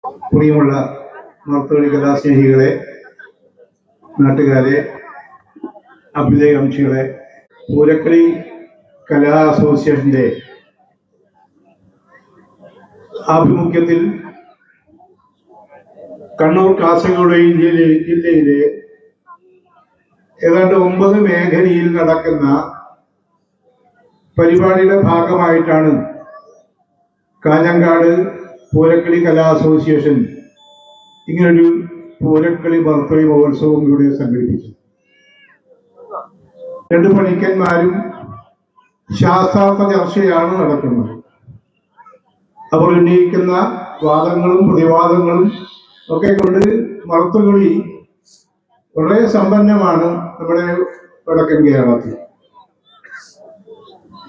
പ്രിയമുള്ള നർത്തകി കലാസ്നേഹികളെ, നാട്ടുകാരെ, അഭ്യുദയകാംക്ഷികളെ, പൂരക്കളി കലാ അസോസിയേഷന്റെ ആഭിമുഖ്യത്തിൽ കണ്ണൂർ കാസർഗോഡ് ജില്ലയിലെ ഏതാണ്ട് 9 മേഖലയിൽ നടക്കുന്ന പരിപാടിയുടെ ഭാഗമായിട്ടാണ് കാഞ്ഞങ്ങാട് പൂരക്കളി കലാ അസോസിയേഷൻ ഇങ്ങനൊരു പൂരക്കളി ബർത്ത്ഡേ മഹോത്സവം ഇവിടെ സംഘടിപ്പിച്ചു. 2 പണിക്കന്മാരും ശാസ്ത്രാർത്ഥ ചർച്ചയാണ് നടക്കുന്നത്. അവർ ഉന്നയിക്കുന്ന വാദങ്ങളും പ്രതിവാദങ്ങളും ഒക്കെ കൊണ്ട് മറുത്തുകളി വളരെ സമ്പന്നമാണ് നമ്മുടെ വടക്കൻ കേരളത്തിൽ.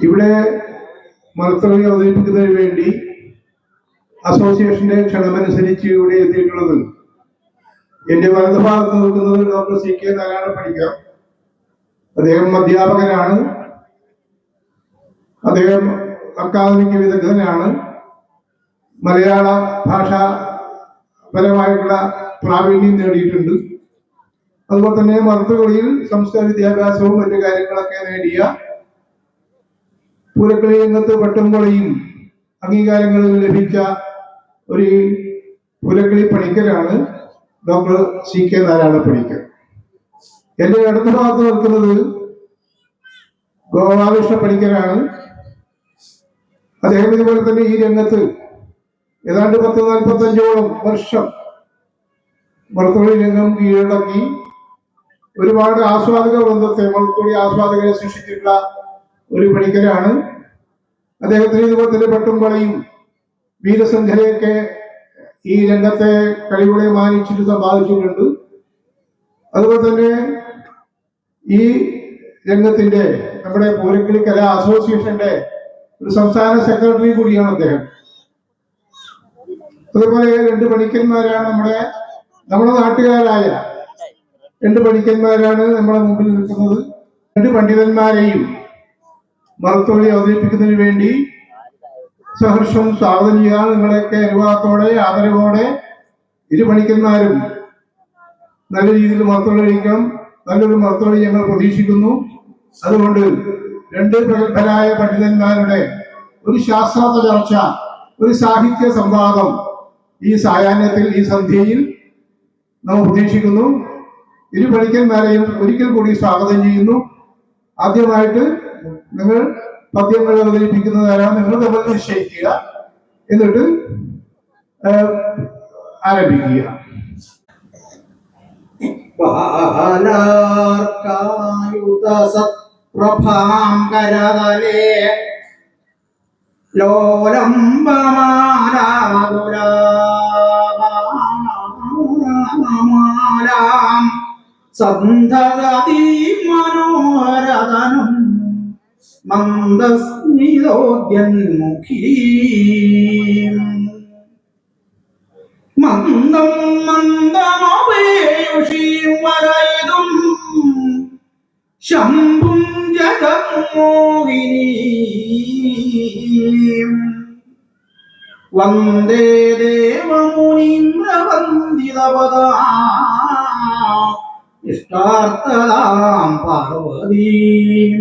ഇവിടെ മറുത്തുകളി അവതരിപ്പിക്കുന്നതിന് വേണ്ടി അസോസിയേഷന്റെ ക്ഷണമനുസരിച്ച് ഇവിടെ എത്തിയിട്ടുള്ളത് എന്റെ വലതുഭാഗത്ത് നിൽക്കുന്നത് ഡോക്ടർ CK നാരായണ പണിക്കർ. അദ്ദേഹം അധ്യാപകനാണ്, അദ്ദേഹം അക്കാദമിക് വിദഗ്ധനാണ്, മലയാള ഭാഷാപരമായിട്ടുള്ള പ്രാവീണ്യം നേടിയിട്ടുണ്ട്. അതുപോലെ തന്നെ മറുത്തുകളിയിൽ സംസ്കാര വിദ്യാഭ്യാസവും മറ്റു കാര്യങ്ങളൊക്കെ നേടിയ പൂരക്കളി രംഗത്ത് പട്ടുംകൊളയും അംഗീകാരങ്ങളിൽ ലഭിച്ച ഒരു പൂരക്കളി പണിക്കരാണ് ഡോക്ടർ CK നാരായണ പണിക്കർ. എന്റെ അടുത്ത ഭാഗത്ത് നിൽക്കുന്നത് ഗോപാലകൃഷ്ണ പണിക്കരാണ്. അദ്ദേഹം ഇതുപോലെ തന്നെ ഈ രംഗത്ത് ഏതാണ്ട് 10-45ഓളം വർഷം മറുത്തുകളി രംഗം കീഴടക്കി ഒരുപാട് ആസ്വാദക വൃന്ദത്തെ, മറുത്തുകളി ആസ്വാദകരെ സൃഷ്ടിച്ചിട്ടുള്ള ഒരു പണിക്കരാണ്. അദ്ദേഹത്തിന് ഇതുപോലെ തന്നെ പട്ടുംകൊളയും വീരസംഘരെയൊക്കെ ഈ രംഗത്തെ കഴിവുകളെ മാനിച്ചിട്ട് സമ്പാദിച്ചിട്ടുണ്ട്. അതുപോലെ തന്നെ ഈ രംഗത്തിന്റെ നമ്മുടെ പൂരക്കളി കലാ അസോസിയേഷന്റെ ഒരു സംസ്ഥാന സെക്രട്ടറി കൂടിയാണ് അദ്ദേഹം. അതുപോലെ 2 പണിക്കന്മാരാണ് നമ്മുടെ നാട്ടുകാരായ 2 പണിക്കന്മാരാണ് നമ്മുടെ മുമ്പിൽ നിൽക്കുന്നത്. 2 പണ്ഡിതന്മാരെയും മറുത്തുകളി അവതരിപ്പിക്കുന്നതിന് വേണ്ടി സഹർഷം സ്വാഗതം ചെയ്യാൻ നിങ്ങളെയൊക്കെ അനുവാദത്തോടെ ആദരവോടെ 2 പണിക്കന്മാരും നല്ല രീതിയിൽ മറുത്തുകളി കഴിക്കണം. നല്ലൊരു മറുത്തുകളി ഞങ്ങൾ പ്രതീക്ഷിക്കുന്നു. അതുകൊണ്ട് 2 പ്രഗത്ഭരായ പണ്ഡിതന്മാരുടെ ഒരു ശാസ്ത്രാർത്ഥ ചർച്ച, ഒരു സാഹിത്യ സംവാദം ഈ സായാഹ്നത്തിൽ, ഈ സന്ധ്യയിൽ നാം പ്രതീക്ഷിക്കുന്നു. 2 പണിക്കന്മാരെയും ഒരിക്കൽ കൂടി സ്വാഗതം ചെയ്യുന്നു. ആദ്യമായിട്ട് നിങ്ങൾ പദ്യങ്ങൾ അവതരിപ്പിക്കുന്നതാരാണ് നിങ്ങൾ തമ്മിൽ നിശ്ചയിക്കുക, എന്നിട്ട് ആരംഭിക്കുക. പ്രഭാംകരതലേ ലോലംബമാലാം സന്ധതീ മനോഹരതനും മന്ദസ്മിതോദ്യന്മുഖീം മന്ദം മന്ദമപേയുഷീം വരയിതും ശംഭും ജഗന്മോഹിനീം വന്ദേ ദേവമുനീന്ദ്രവന്ദിതപദാ ഇഷ്ടാർത്ഥതാം പാർവതീം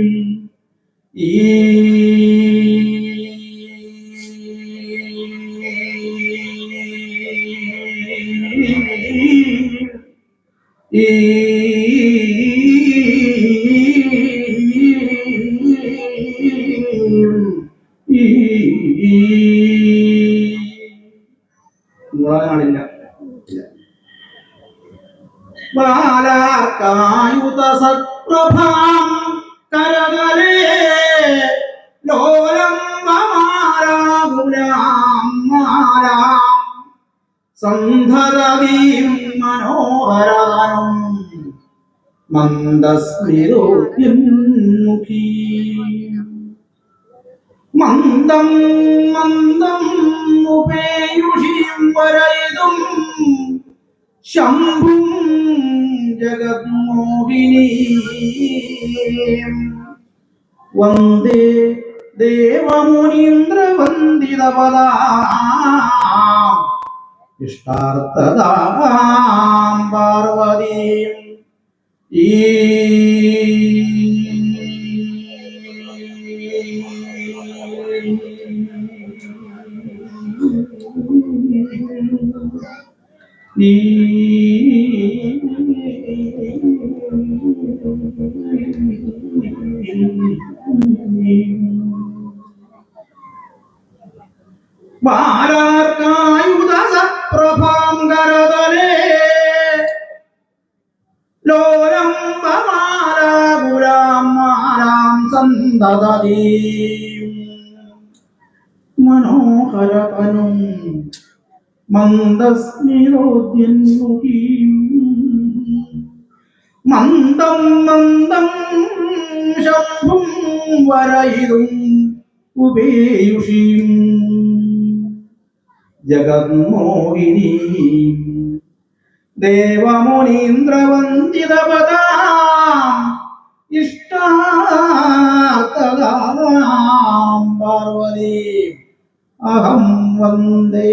ബാലാർക്കായുധ സത്പ്രഭാം കരതലേ ലോലംബമാലാകുലാം മാലാം സന്ധതീം മനോഹരതനും മന്ദസ്മിതോദ്യന്മുഖീം മന്ദം മന്ദം ഉപേയുഷീം വരയിതും ശംഭും ജഗന്മോഹിനീം വന്ദേ ദേവമുനീന്ദ്രവന്ദിതപദാ ഇഷ്ടാർത്ഥതാം പാർവതീം ഈ ബാലാർക്കായുധസപ്രഭാം കരതലേ ലോലംബമാലാകുലാം മാലാം സന്തതീം മനോഹരതനും മന്ദസ്മിരോദ്യന്മുഖീം മന്ദം മന്ദം ശംഭും വരയിതും ഉപേയുഷീം ജഗന്മോഹിനീം ദേവമുനീന്ദ്രവന്ദിതപദാം ഇഷ്ടാർത്ഥദാം പാർവതീം അഹം വന്ദേ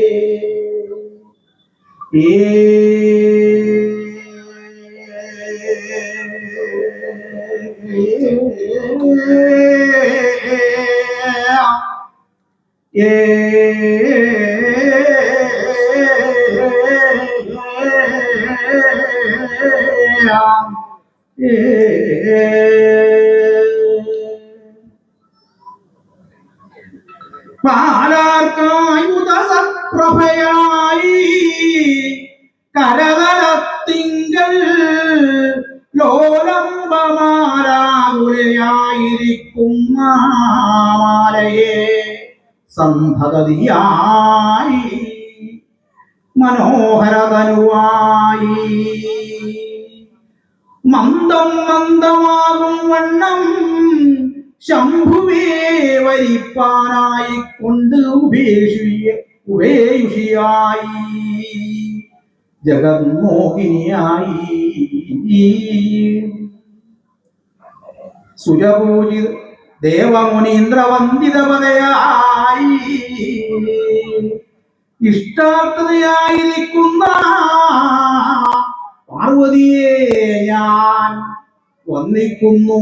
പാലാർക്കായുധസപ്രഭയായി കരതലത്തിങ്കൽ ലോലംബമാരാകുലയായിരിക്കും മാലയെ സന്തതിയായി മനോഹരതനുവായി മന്ദം മന്ദമാകും വണ്ണം ശംഭുവേ വരിപ്പാനായി കൊണ്ട് ഉപേയുഷിയായി ജഗന്മോഹിനിയായി സുരപൂജിത ദേവമുനീന്ദ്രവന്ദിതപദയായി ഇഷ്ടാർത്ഥതയായിരിക്കുന്ന പാർവതിയെ ഞാൻ വന്ദിക്കുന്നു.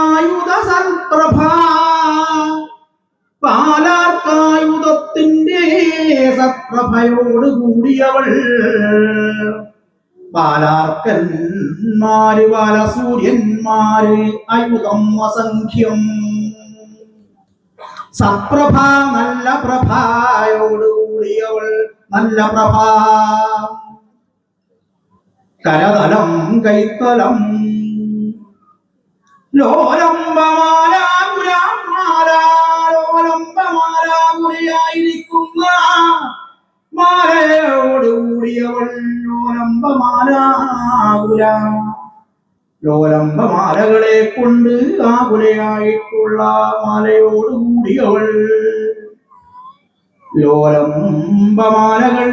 ബാലാർക്കായുധസൽപ്രഭ പാലാർക്കായുധത്തിന്റെ സത്പ്രഭയോട് കൂടിയവൾ ബാലാർക്കന്മാര് ബാലസൂര്യന്മാര് ആയുധം അസംഖ്യം സത്പ്രഭ നല്ല പ്രഭയോട് കൂടിയവൾ നല്ല പ്രഭ കരതലം കൈത്തലം ലോലംബമാലാകുലയായിരിക്കുന്ന മാലയോടുകൂടിയവൾ ലോലംബമാലാകുല ലോലംബമാലകളെ കൊണ്ട് ആകുലയായിട്ടുള്ള മാലയോടുകൂടിയവൾ ലോലംബമാലകൾ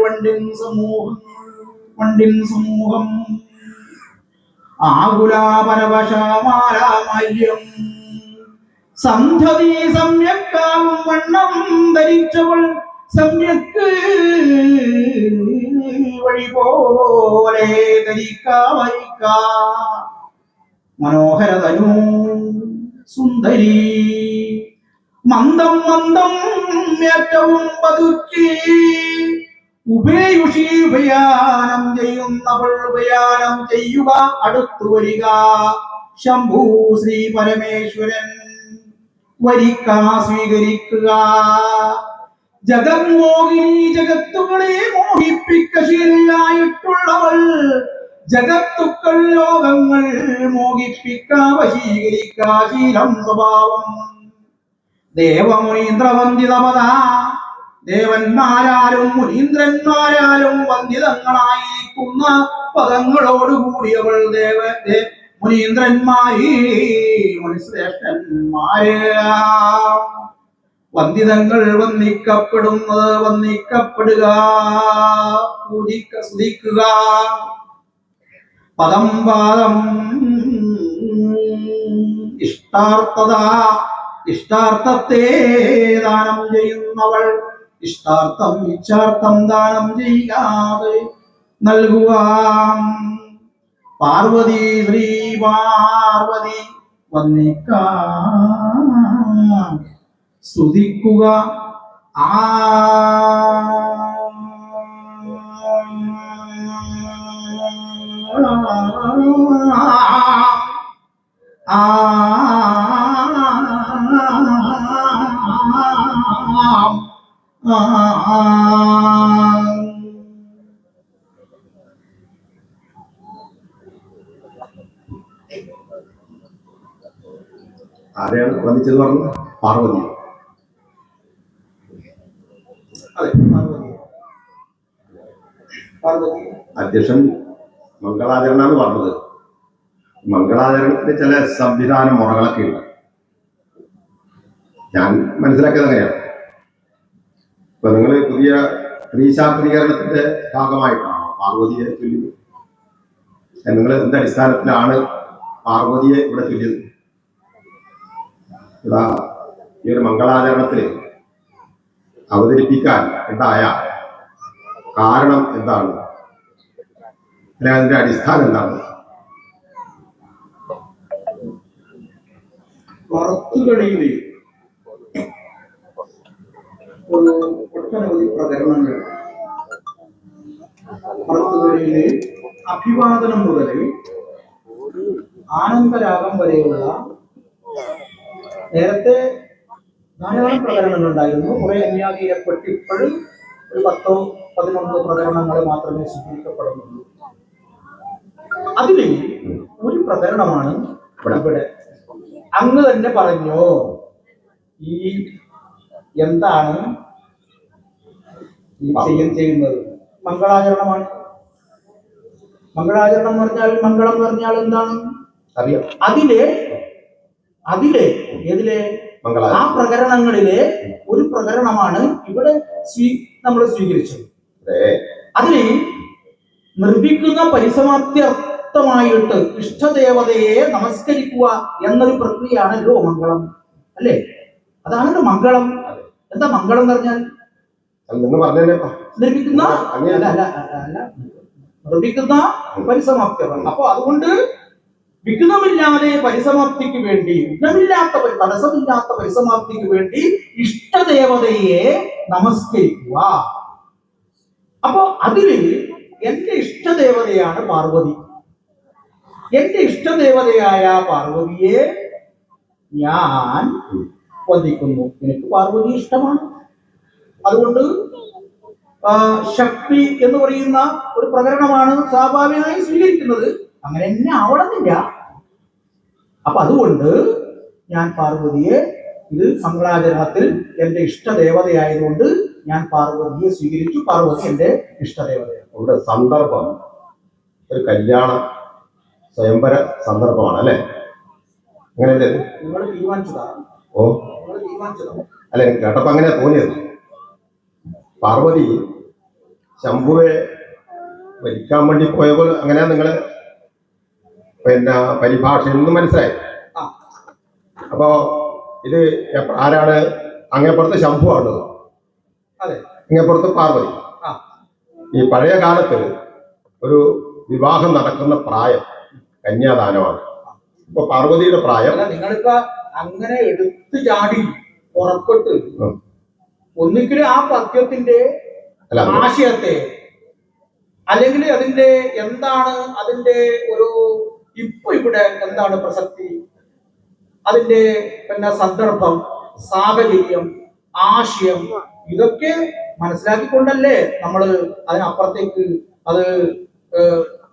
വണ്ടിൻ സമൂഹം ആകുലാപരവശമാലാമല്യം സന്ധതി സമ്യക്കാവും വണ്ണം ധരിച്ചവൾ സമ്യക്ക് വഴി പോലെ ധരിക്ക മനോഹരതനു സുന്ദരി മന്ദം മന്ദം ഏറ്റവും പതുക്കി ഉപേയുഷി ഉപയാനം ചെയ്യുന്നവൾ ഉപയാനം ചെയ്യുക അടുത്തു വരിക ശംഭു ശ്രീ പരമേശ്വരൻ വരിക്ക സ്വീകരിക്കുക ജഗന്മോഹിനി ജഗത്തുകളെ മോഹിപ്പിക്കശീലയായിട്ടുള്ളവൾ ജഗത്തുക്കൾ ലോകങ്ങൾ മോഹിപ്പിക്കാവശീകരിക്കാശീലം സ്വഭാവം ദേവമുനീന്ദ്രവന്ദിതപദ ദേവന്മാരാലും മുനീന്ദ്രന്മാരാലും വന്ദിതങ്ങളായിരിക്കുന്ന പദങ്ങളോടുകൂടിയവൾ മുനീന്ദ്രന്മാരേ മുനിശ്രേഷ്ഠന്മാരെ വന്ദിതങ്ങൾ വന്ദിക്കപ്പെടുക സ്തുതിക്കുക പദം പാദം ഇഷ്ടാർത്ഥത്തെ ദാനം ചെയ്യുന്നവൾ ഇഷ്ടാർത്ഥം ഇച്ഛാർത്ഥം ദാനം ചെയ്യാതെ നൽകുക പാർവതി ശ്രീ പാർവതി സ്തുതിക്കുക ആ ആരെയാണ് വന്ദിച്ചത് പറഞ്ഞു? പാർവതി. അതെ, പാർവതി. അധ്യക്ഷൻ മംഗളാചരണമാണ് പറഞ്ഞത്. മംഗളാചരണത്തിന് ചില സംവിധാന മുറകളൊക്കെ ഉണ്ട്. ഞാൻ മനസ്സിലാക്കിയത് അങ്ങനെയാണ്. ഇപ്പൊ നിങ്ങൾ പുതിയ സ്ത്രീശാക്തീകരണത്തിന്റെ ഭാഗമായിട്ടാണോ പാർവതിയെ ചൊല്ലിയത്? നിങ്ങൾ എന്ത് അടിസ്ഥാനത്തിലാണ് പാർവതിയെ ഇവിടെ ചൊല്ലിയത്? ഇവിടെ ഈ ഒരു മംഗളാചരണത്തിൽ അവതരിപ്പിക്കാൻ ഉണ്ടായ കാരണം എന്താണ്? അല്ലെ അതിന്റെ അടിസ്ഥാനം എന്താണ്? വറുത്തുകളിയില് ഒരു ഒട്ടനവധി പ്രകരണങ്ങൾ. വറുത്തുകളിയില് അഭിവാദനം മുതൽ ആനന്ദരാഗം വരെയുള്ള നേരത്തെ ധാരാളം പ്രകരണങ്ങൾ ഉണ്ടായിരുന്നു. കുറെ അന്യാധീനപ്പെട്ട് ഇപ്പോഴും ഒരു 10-11 പ്രകരണങ്ങൾ മാത്രമേ സ്വീകരിക്കപ്പെടുന്നുള്ളൂ. അതില് ഒരു പ്രകരണമാണ് ഇവിടെ. അങ്ങ് തന്നെ പറഞ്ഞോ, ഈ എന്താണ് ഈ ചെയ്യുന്നത്? മംഗളാചരണമാണ്. മംഗളാചരണം എന്ന് പറഞ്ഞാൽ, മംഗളം എന്ന് പറഞ്ഞാൽ എന്താണ് അറിയാം. അതിലെ ഏതിലെ ആ പ്രകരണങ്ങളിലെ ഒരു പ്രകരണമാണ് ഇവിടെ നമ്മൾ സ്വീകരിച്ചത്. അതിൽ നിർമ്മിക്കുന്ന പരിസമാപ്ത്യർത്ഥമായിട്ട് ഇഷ്ടദേവതയെ നമസ്കരിക്കുക എന്നൊരു പ്രക്രിയയാണല്ലോ മംഗളം, അല്ലേ? അതാണല്ലോ മംഗളം. എന്താ മംഗളം എന്ന് പറഞ്ഞാൽ? നിർമ്മിക്കുന്ന നിർമ്മിക്കുന്ന പരിസമാപ്ത്യമാണ്. അപ്പൊ അതുകൊണ്ട് വിഘ്നമില്ലാതെ പരിസമാപ്തിക്ക് വേണ്ടി, തടസ്സമില്ലാത്ത പരിസമാപ്തിക്ക് വേണ്ടി ഇഷ്ടദേവതയെ നമസ്കരിക്കുക. അപ്പൊ അതില് എന്റെ ഇഷ്ടദേവതയാണ് പാർവതി. എന്റെ ഇഷ്ടദേവതയായ പാർവതിയെ ഞാൻ വന്ദിക്കുന്നു. എനിക്ക് പാർവതി ഇഷ്ടമാണ്. അതുകൊണ്ട് ശക്തി എന്ന് പറയുന്ന ഒരു പ്രകരണമാണ് സ്വാഭാവികമായി സ്വീകരിക്കുന്നത്. അങ്ങനെ തന്നെ ആവണമെന്നില്ല. അപ്പൊ അതുകൊണ്ട് ഞാൻ പാർവതിയെ, ഇത് മംഗളാചരണത്തിൽ എന്റെ ഇഷ്ടദേവതയായതുകൊണ്ട് ഞാൻ പാർവതിയെ സ്വീകരിച്ചു. പാർവതി എന്റെ ഇഷ്ടദേവതയാണ്. ഇവിടെ സന്ദർഭം ഒരു കല്യാണ സ്വയംവര സന്ദർഭമാണ്, അല്ലെ? അങ്ങനെയല്ലേ? നിങ്ങൾ തീരുമാനിച്ചതാ. ഓ, അല്ല, എനിക്ക് കേട്ടപ്പോ അങ്ങനെ തോന്നിയത്. പാർവതി ശംഭുവെ വരിക്കാൻ വേണ്ടി പോയപ്പോൾ അങ്ങനെയാ നിങ്ങള് പരിഭാഷയിൽ നിന്ന് മനസ്സിലായി. അപ്പോ ഇത് ആരാണ്? അങ്ങേപ്പുറത്ത് ശംഭു ആണ്, ഇങ്ങേപ്പുറത്ത് പാർവതി. ഈ പഴയ കാലത്ത് ഒരു വിവാഹം നടക്കുന്ന പ്രായം കന്യാദാനമാണ്. ഇപ്പൊ പാർവതിയുടെ പ്രായം. നിങ്ങളിപ്പോ അങ്ങനെ എടുത്തു ചാടി പുറപ്പെട്ട് ഒന്നിക്കലും ആ പദ്യത്തിന്റെ ആശയത്തെ, അല്ലെങ്കിൽ അതിന്റെ എന്താണ് അതിന്റെ ഒരു ഇപ്പൊ ഇവിടെ എന്താണ് പ്രസക്തി, അതിന്റെ സന്ദർഭം, സാഹചര്യം, ആശയം, ഇതൊക്കെ മനസ്സിലാക്കിക്കൊണ്ടല്ലേ നമ്മൾ അതിനപ്പുറത്തേക്ക് അത്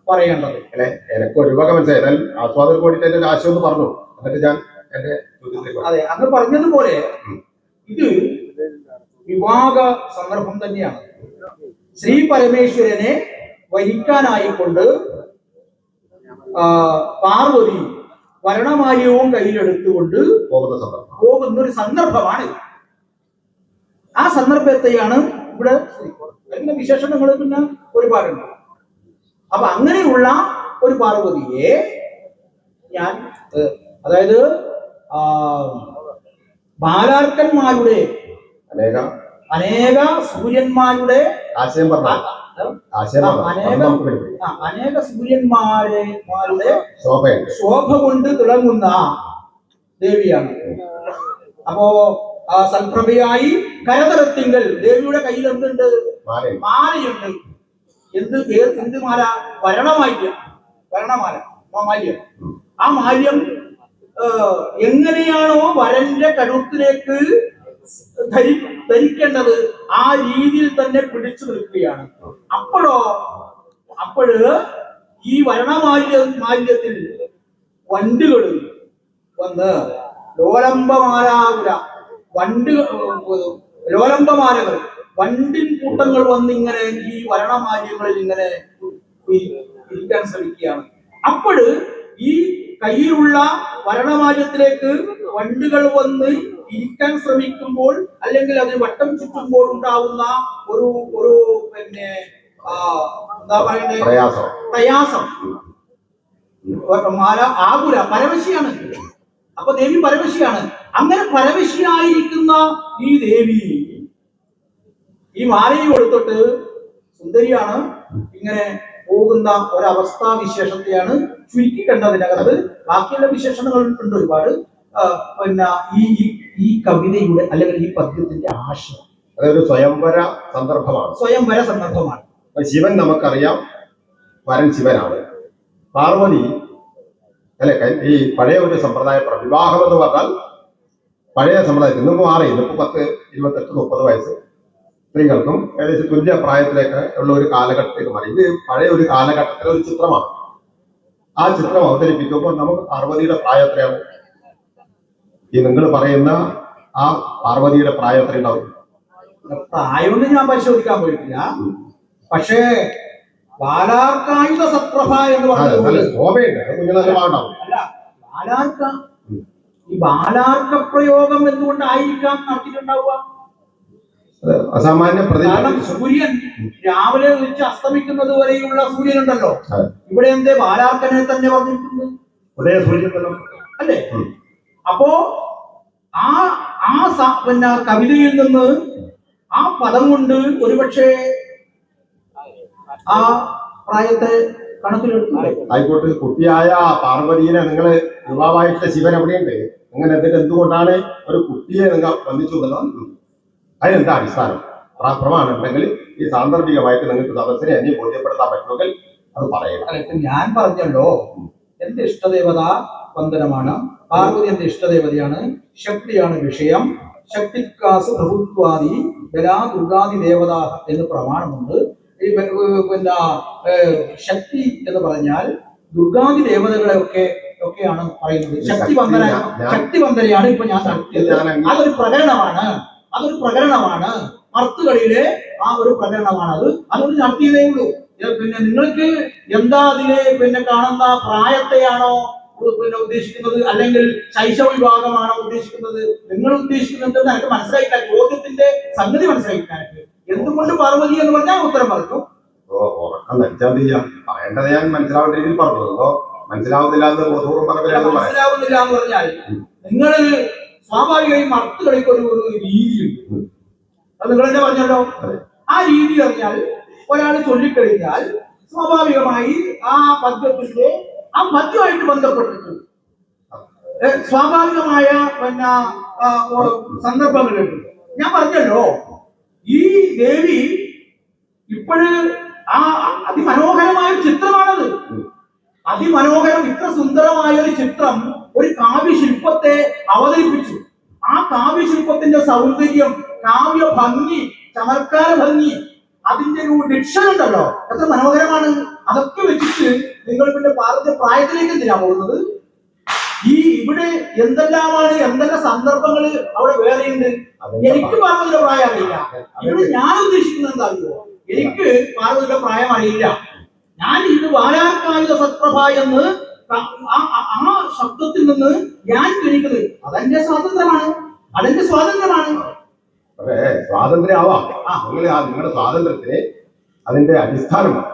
പറയേണ്ടത്. അല്ലെ? എനിക്ക് ഒരു വക മനസ്സിലായി. ആസ്വാദകർ കൂടിയിട്ട് എന്റെ ആശയം ഒന്ന് പറഞ്ഞു. എന്നിട്ട് ഞാൻ എന്റെ അതെ, അങ്ങ് പറഞ്ഞതുപോലെ ഇത് വിവാഹ സന്ദർഭം തന്നെയാണ്. ശ്രീ പരമേശ്വരനെ വരിക്കാനായിക്കൊണ്ട് പാർവതി വരണമാര്യവും കയ്യിലെടുത്തുകൊണ്ട് പോകുന്ന ഒരു സന്ദർഭമാണ്. ആ സന്ദർഭത്തെയാണ് ഇവിടെ അതിന്റെ വിശേഷണങ്ങൾ പിന്നെ ഒരുപാടുണ്ട്. അപ്പൊ അങ്ങനെയുള്ള ഒരു പാർവതിയെ ഞാൻ അതായത് ബാലാർക്കന്മാരുടെ അനേക സൂര്യന്മാരുടെ അനേക സൂര്യന്മാരുടെ ശോഭ കൊണ്ട് തിളങ്ങുന്ന ദേവിയാണ്. അപ്പോ സൽപ്രഭയായി കരതലത്തിങ്കൽ ദേവിയുടെ കയ്യിൽ എന്തുണ്ട്? മാലയുണ്ട്. എന്ത് മാല? വരണമാല. ആ മാല്യം എങ്ങനെയാണോ വരന്റെ കഴുത്തിലേക്ക് ധരിക്കേണ്ടത് ആ രീതിയിൽ തന്നെ പിടിച്ചു നിൽക്കുകയാണ്. അപ്പോഴ് ഈ വരണമാല്യത്തിൽ വണ്ടുകൾ വന്ന് ലോലംബമാലകൾ വണ്ടിൻ കൂട്ടങ്ങൾ വന്നിങ്ങനെ ഈ വരണമാല്യങ്ങളിൽ ഇങ്ങനെ ഇരിക്കാൻ ശ്രമിക്കുകയാണ്. അപ്പോഴ് ഈ കയ്യിലുള്ള വരണമാല്യത്തിലേക്ക് വണ്ടുകൾ വന്ന് ഇരിക്കാൻ ശ്രമിക്കുമ്പോൾ അല്ലെങ്കിൽ അതിന് വട്ടം ചുറ്റുമ്പോൾ ഉണ്ടാവുന്ന ഒരു പിന്നെ എന്താ പറയണ്ടേ പ്രയാസം മാല ആകുല പരവശിയാണ്. അപ്പൊ ദേവി പരവശിയാണ്. അങ്ങനെ പരവശിയായിരിക്കുന്ന ഈ ദേവി ഈ മാലയും കൊടുത്തിട്ട് സുന്ദരിയാണ് ഇങ്ങനെ പോകുന്ന ഒരവസ്ഥാ വിശേഷത്തെയാണ് ചുരുക്കി കണ്ടതിനകത്ത്. ബാക്കിയുള്ള വിശേഷണങ്ങൾ ഉണ്ട് ഒരുപാട്. പിന്നെ ഈ കവിതയുടെ അല്ലെങ്കിൽ ഈ പദ്യത്തിന്റെ ആശയം അതൊരു സ്വയംവര സന്ദർഭമാണ്. ശിവൻ നമുക്കറിയാം, വരൻ ശിവനാണ്. പാർവതി അല്ലെ ഈ പഴയ ഒരു സമ്പ്രദായ വിവാഹം എന്ന് പറഞ്ഞാൽ പഴയ സമ്പ്രദായത്തിൽ ഇന്നിപ്പോ മാറി. ഇന്നിപ്പോ 10, 28, 30 വയസ്സ് സ്ത്രീകൾക്കും ഏകദേശം തുല്യ പ്രായത്തിലേക്ക് ഉള്ള ഒരു കാലഘട്ടത്തിലേക്ക് മാറി. ഇത് പഴയ ഒരു കാലഘട്ടത്തിലെ ഒരു ചിത്രമാണ്. ആ ചിത്രം അവതരിപ്പിക്കുമ്പോൾ നമുക്ക് പാർവതിയുടെ പ്രായം എത്രയാണ്? ഈ നിങ്ങൾ പറയുന്ന ആ പാർവതിയുടെ പ്രായം എത്ര ഉണ്ടാവും? പ്രായമൊന്നും ഞാൻ പരിശോധിക്കാൻ പോയിട്ടില്ല. പക്ഷേ ബാലാർക്കായുധ സത്രഭ എന്ന് ഈ ബാലാർക്ക പ്രയോഗം എന്തുകൊണ്ടായിരിക്കാം നടത്തിയിട്ടുണ്ടാവുക? അസാമാന്യ കാരണം സൂര്യൻ രാവിലെ ഉദിച്ച് അസ്തമിക്കുന്നത് വരെയുള്ള സൂര്യൻ ഉണ്ടല്ലോ. ഇവിടെ എന്തേ ബാലാർക്കനെ തന്നെ പറഞ്ഞിട്ടുണ്ട്? ഒരേ സൂര്യൻ അല്ലേ? അപ്പോ പിന്നെ കവിതയിൽ നിന്ന് ആ പദം കൊണ്ട് ഒരുപക്ഷെ ആ പ്രായത്തെ ആയിക്കോട്ടെ. കുട്ടിയായ പാർവതിയെ നിങ്ങള് യുവാവായിട്ട് ശിവൻ എവിടെയുണ്ട്? അങ്ങനെ എന്തുകൊണ്ടാണ് ഒരു കുട്ടിയെ നിങ്ങൾ വന്ദിച്ചു എന്നുള്ളതാണ്. അതിനെന്താ അടിസ്ഥാനം? പ്രമാണം ഉണ്ടെങ്കിൽ ഈ സാന്ദർഭികമായിട്ട് നിങ്ങൾക്ക് സദസ്സിനെ എന്നെ ബോധ്യപ്പെടുത്താൻ പറ്റുമെങ്കിൽ അത് പറയണം. ഞാൻ പറഞ്ഞല്ലോ, എന്റെ ഇഷ്ടദേവത വന്ദനമാണ്. പാർവതി എന്റെ ഇഷ്ടദേവതയാണ്. ശക്തിയാണ് വിഷയം. ശക്തിക്കാസ് പ്രഭുത്വാദി ബലാ ദുർഗാദി ദേവത എന്ന് പ്രമാണമുണ്ട്. ഈ പിന്നെ ശക്തി എന്ന് പറഞ്ഞാൽ ദുർഗാദി ദേവതകളെ ഒക്കെയാണ് പറയുന്നത്. ശക്തി വന്ദനയാണ് ഇപ്പൊ ഞാൻ നടത്തിയത്. അതൊരു പ്രകരണമാണ്. മർത്തുകളിലെ ആ ഒരു പ്രകരണമാണ് അത്. അതൊന്നും നടത്തിയതേ ഉള്ളൂ. പിന്നെ നിങ്ങൾക്ക് എന്താ അതിലെ പിന്നെ കാണുന്ന പ്രായത്തെയാണോ പിന്നെ ഉദ്ദേശിക്കുന്നത്, അല്ലെങ്കിൽ ശൈശവ വിഭാഗമാണോ ഉദ്ദേശിക്കുന്നത്? നിങ്ങൾ ഉദ്ദേശിക്കുന്നത് എനിക്ക് മനസ്സിലായില്ല. ചോദ്യത്തിന്റെ സംഗതി മനസ്സിലാക്കിക്കാനായിട്ട് എന്തുകൊണ്ട് പാർവതി എന്ന് പറഞ്ഞാൽ ഉത്തരം പറഞ്ഞു. പറയേണ്ടത് ഞാൻ മനസ്സിലാവേണ്ട രീതിയിൽ പറഞ്ഞു. മനസ്സിലാവുന്നില്ല എന്ന് പറഞ്ഞാൽ നിങ്ങൾ സ്വാഭാവികമായും മർത്തുകളിക്ക് ഒരു രീതിയുണ്ട്. അത് നിങ്ങൾ തന്നെ പറഞ്ഞല്ലോ. ആ രീതി പറഞ്ഞാൽ ഒരാൾ ചൊല്ലിക്കഴിഞ്ഞാൽ സ്വാഭാവികമായി ആ പദ്യത്തിന്റെ ആ പദ്യമായിട്ട് ബന്ധപ്പെട്ടിട്ട് സ്വാഭാവികമായ പിന്നെ സന്ദർഭങ്ങളുണ്ട്. ഞാൻ പറഞ്ഞല്ലോ, ഈ ദേവി ഇപ്പോഴ് ആ അതിമനോഹരമായ ചിത്രമാണത്. അതിമനോഹരം, ഇത്ര സുന്ദരമായ ഒരു ചിത്രം ഒരു കാവ്യശില്പത്തെ അവതരിപ്പിച്ചു. ആ കാവ്യശില്പത്തിന്റെ സൗന്ദര്യം, കാവ്യ ഭംഗി, ചമത്കാര ഭംഗി, അതിന്റെ ഒരു ഡിക്ഷൻ ഉണ്ടല്ലോ, എത്ര മനോഹരമാണ്. അതൊക്കെ വെച്ചിട്ട് നിങ്ങൾ പിന്നെ പാർവതി പ്രായത്തിലേക്ക് എന്തിനാ പോകുന്നത്? ഈ ഇവിടെ എന്തെല്ലാം സന്ദർഭങ്ങൾ അവിടെ വേറെയുണ്ട്. എനിക്ക് പാർവതിയുടെ പ്രായം അറിയില്ല. ഇവിടെ ഞാൻ ഉദ്ദേശിക്കുന്നത് എന്താ അറിയോ? എനിക്ക് പാർവതിയുടെ പ്രായം അറിയില്ല. ഞാൻ ഇത് വാരാക്കായുധ സത്പ്രഭ എന്ന് ആ ശബ്ദത്തിൽ നിന്ന് ഞാൻ ധരിക്കുന്നത് അതെന്റെ സ്വാതന്ത്ര്യമാണ്, അതെന്റെ സ്വാതന്ത്ര്യമാണ്. പക്ഷേ സ്വാതന്ത്ര്യമാവാം, നിങ്ങളുടെ സ്വാതന്ത്ര്യത്തിന് അതിന്റെ അടിസ്ഥാനമാണ്.